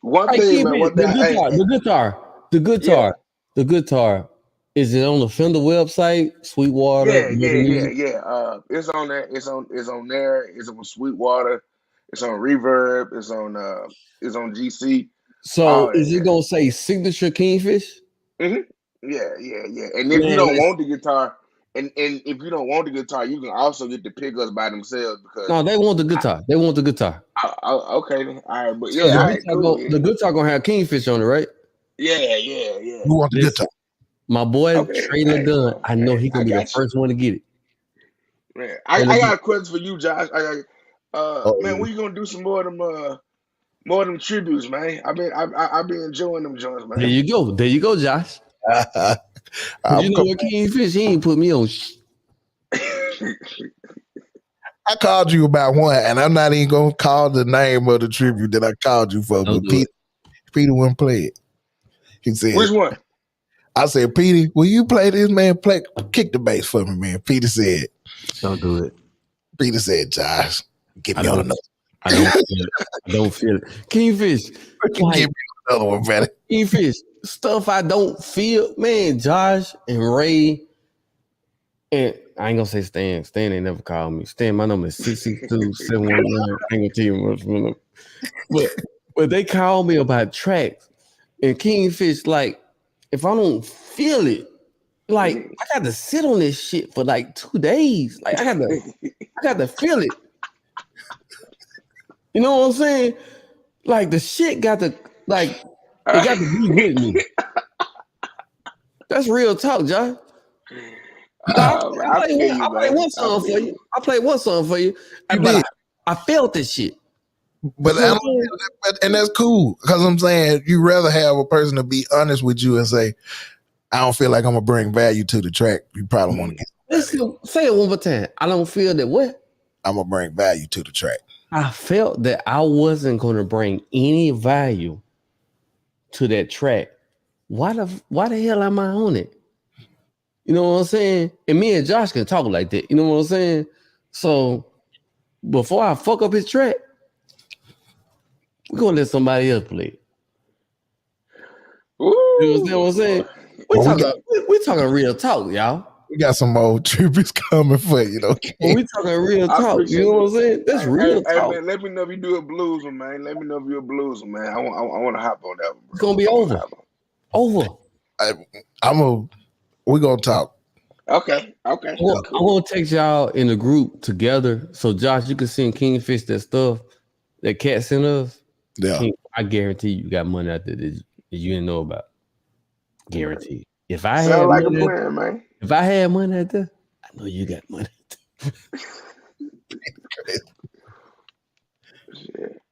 One thing, man. The guitar. Is it on the Fender website? Sweetwater. Yeah. It's on there. It's on there. It's on Sweetwater. It's on Reverb. It's on GC. So is it gonna say signature Kingfish? Mm-hmm. Yeah. And if you don't want the guitar, and if you don't want the guitar, you can also get the pickups by themselves because no, they want the guitar. They want the guitar. Okay, then. All right, but the guitar gonna have Kingfish on it, right? Yeah. Who want the guitar? My boy Trey LeGun, I know he gonna be the first one to get it. Man, I got a question for you, Josh. Man, when you gonna do some more of them tributes, man? I've been enjoying them joints, man. There you go, Josh. You know what, Kingfish, he ain't put me on. I called you about one, and I'm not even gonna call the name of the tribute that I called you for. But Peter wouldn't play it. He said, "Which one?" I said, Peter, will you play this, man? Kick the bass for me, man. Peter said, don't do it. Peter said, Josh, get me on another. I don't feel it. Kingfish, give me another one, brother. Kingfish, stuff I don't feel, man. Josh and Ray, and I ain't gonna say Stan. Stan ain't never called me. Stan, my number is 662-719. I ain't gonna tell you much from them. But they call me about tracks, and Kingfish, like, if I don't feel it, like I got to sit on this shit for like 2 days. Like I got to feel it. You know what I'm saying? Like the shit got to it got to be with me. That's real talk, John. I play one song for you. I play one song for you. I felt this shit. But and that's cool because I'm saying you rather have a person to be honest with you and say, I don't feel like I'm gonna bring value to the track. You probably want to get. Listen, say it one more time. I don't feel that what? I'm gonna bring value to the track. I felt that I wasn't gonna bring any value to that track. Why the hell am I on it? You know what I'm saying? And me and Josh can talk like that. You know what I'm saying? So before I fuck up his track, we're gonna let somebody else play it. You know what I'm saying? We're talking real talk, y'all. We got some old tributes coming for you, though. We talking real talk. You know what I'm saying? That's real talk. Man, let me know if you do a blues one, man. Let me know if you're a blues one, man. I want to hop on that one. Bro. It's gonna be over. We're gonna talk. Okay. I'm gonna take y'all in a group together. So Josh, you can send Kingfish that stuff, that cat sent us. Yeah. I guarantee you got money out there that you didn't know about. Guarantee. If I had Sound like a money, plan, man. if I had money out there, I know you got money. Shit.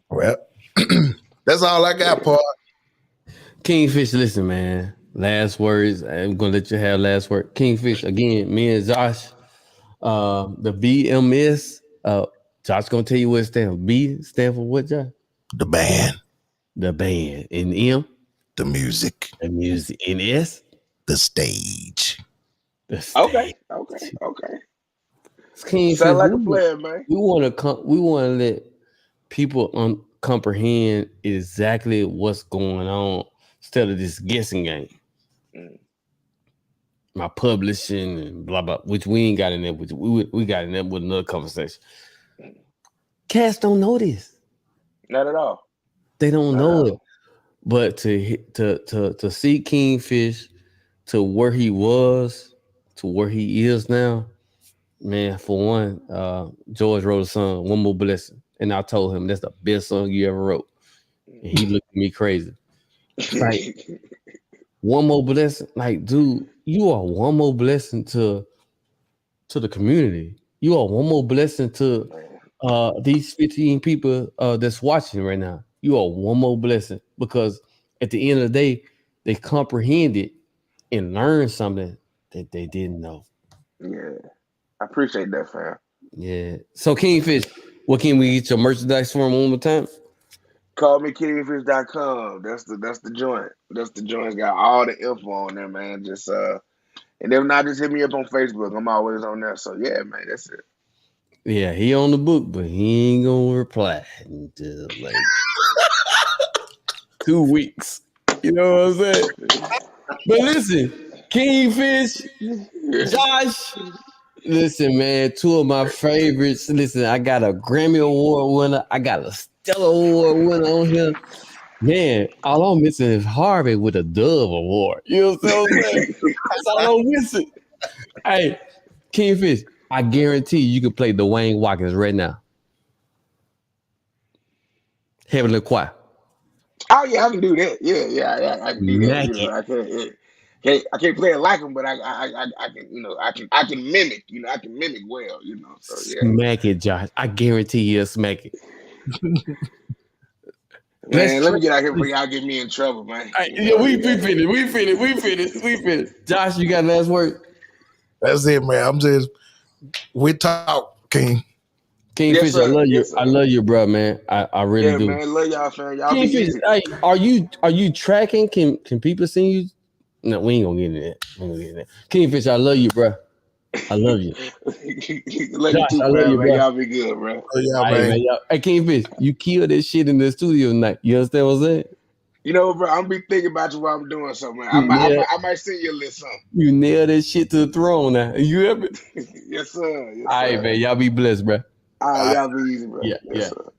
Well, that's all I got, Paul. Kingfish, listen, man. Last words. I'm gonna let you have last word. Kingfish, again, me and Josh, the B.M.S. Josh gonna tell you what it stands for. B stand for what, Josh? The band, The band. And M, the music, the music. And S, the stage. the stage. Okay. Kingfish, Sound like a plan, man. we want to let people comprehend exactly what's going on instead of this guessing game. Mm. My publishing and blah blah, which we ain't got in there. Which we got in there with another conversation. Cats don't know this. Not at all. They don't Not know at it. all. But to see Kingfish to where he was to where he is now, man. For one, George wrote a song, "One More Blessing," and I told him that's the best song you ever wrote, and he looked at me crazy. Like, one more blessing, like, dude, you are one more blessing to the community. You are one more blessing to these 15 people that's watching right now. You are one more blessing because at the end of the day, they comprehended and learned something that they didn't know. Yeah. I appreciate that, fam. Yeah. So Kingfish, what can we get your merchandise from one more time? Call me kingfish.com. That's the joint. That's the joint. It's got all the info on there, man. Just and if not, just hit me up on Facebook. I'm always on there. So yeah, man, that's it. Yeah, he on the book, but he ain't gonna reply until like 2 weeks. You know what I'm saying? But listen, Kingfish, Josh, listen, man, two of my favorites. Listen, I got a Grammy Award winner. I got a Stellar Award winner on here. Man, all I'm missing is Harvey with a Dove Award. You know what I'm saying? That's all I'm missing. Hey, Kingfish, I guarantee you can play Dwayne Watkins right now. Heavenly Choir. Oh yeah, I can do that. Yeah, I can do that. You know, I can't play it like him, but I can, you know, I can mimic. You know, I can mimic well. You know, so yeah. Smack it, Josh. I guarantee you'll smack it. Man, let me get out here before y'all get me in trouble, man. Yeah, we finished. Josh, you got last word? That's it, man. We talk, King. Kingfish, Yes, sir. I love you. Yes, sir. I love you, bro, man. I really do. Man, love y'all, fam. Y'all be Kingfish, easy. hey, are you tracking? Can people see you? No, we ain't gonna get into that. Kingfish, I love you, bro. I love you. Love Josh, you too, I love fam, you, man. bro. Y'all be good, bro. Oh, yeah, Hey, man. Hey, Kingfish, you killed that shit in the studio tonight. You understand what I'm saying? You know, bro, I'm be thinking about you while I'm doing something, man. I might send you a little something. You nailed that shit to the throne now. You hear me? Yes, sir. Yes, All right, sir. man. Y'all be blessed, bro. All right, y'all be easy, bro. Yeah, Yes, sir.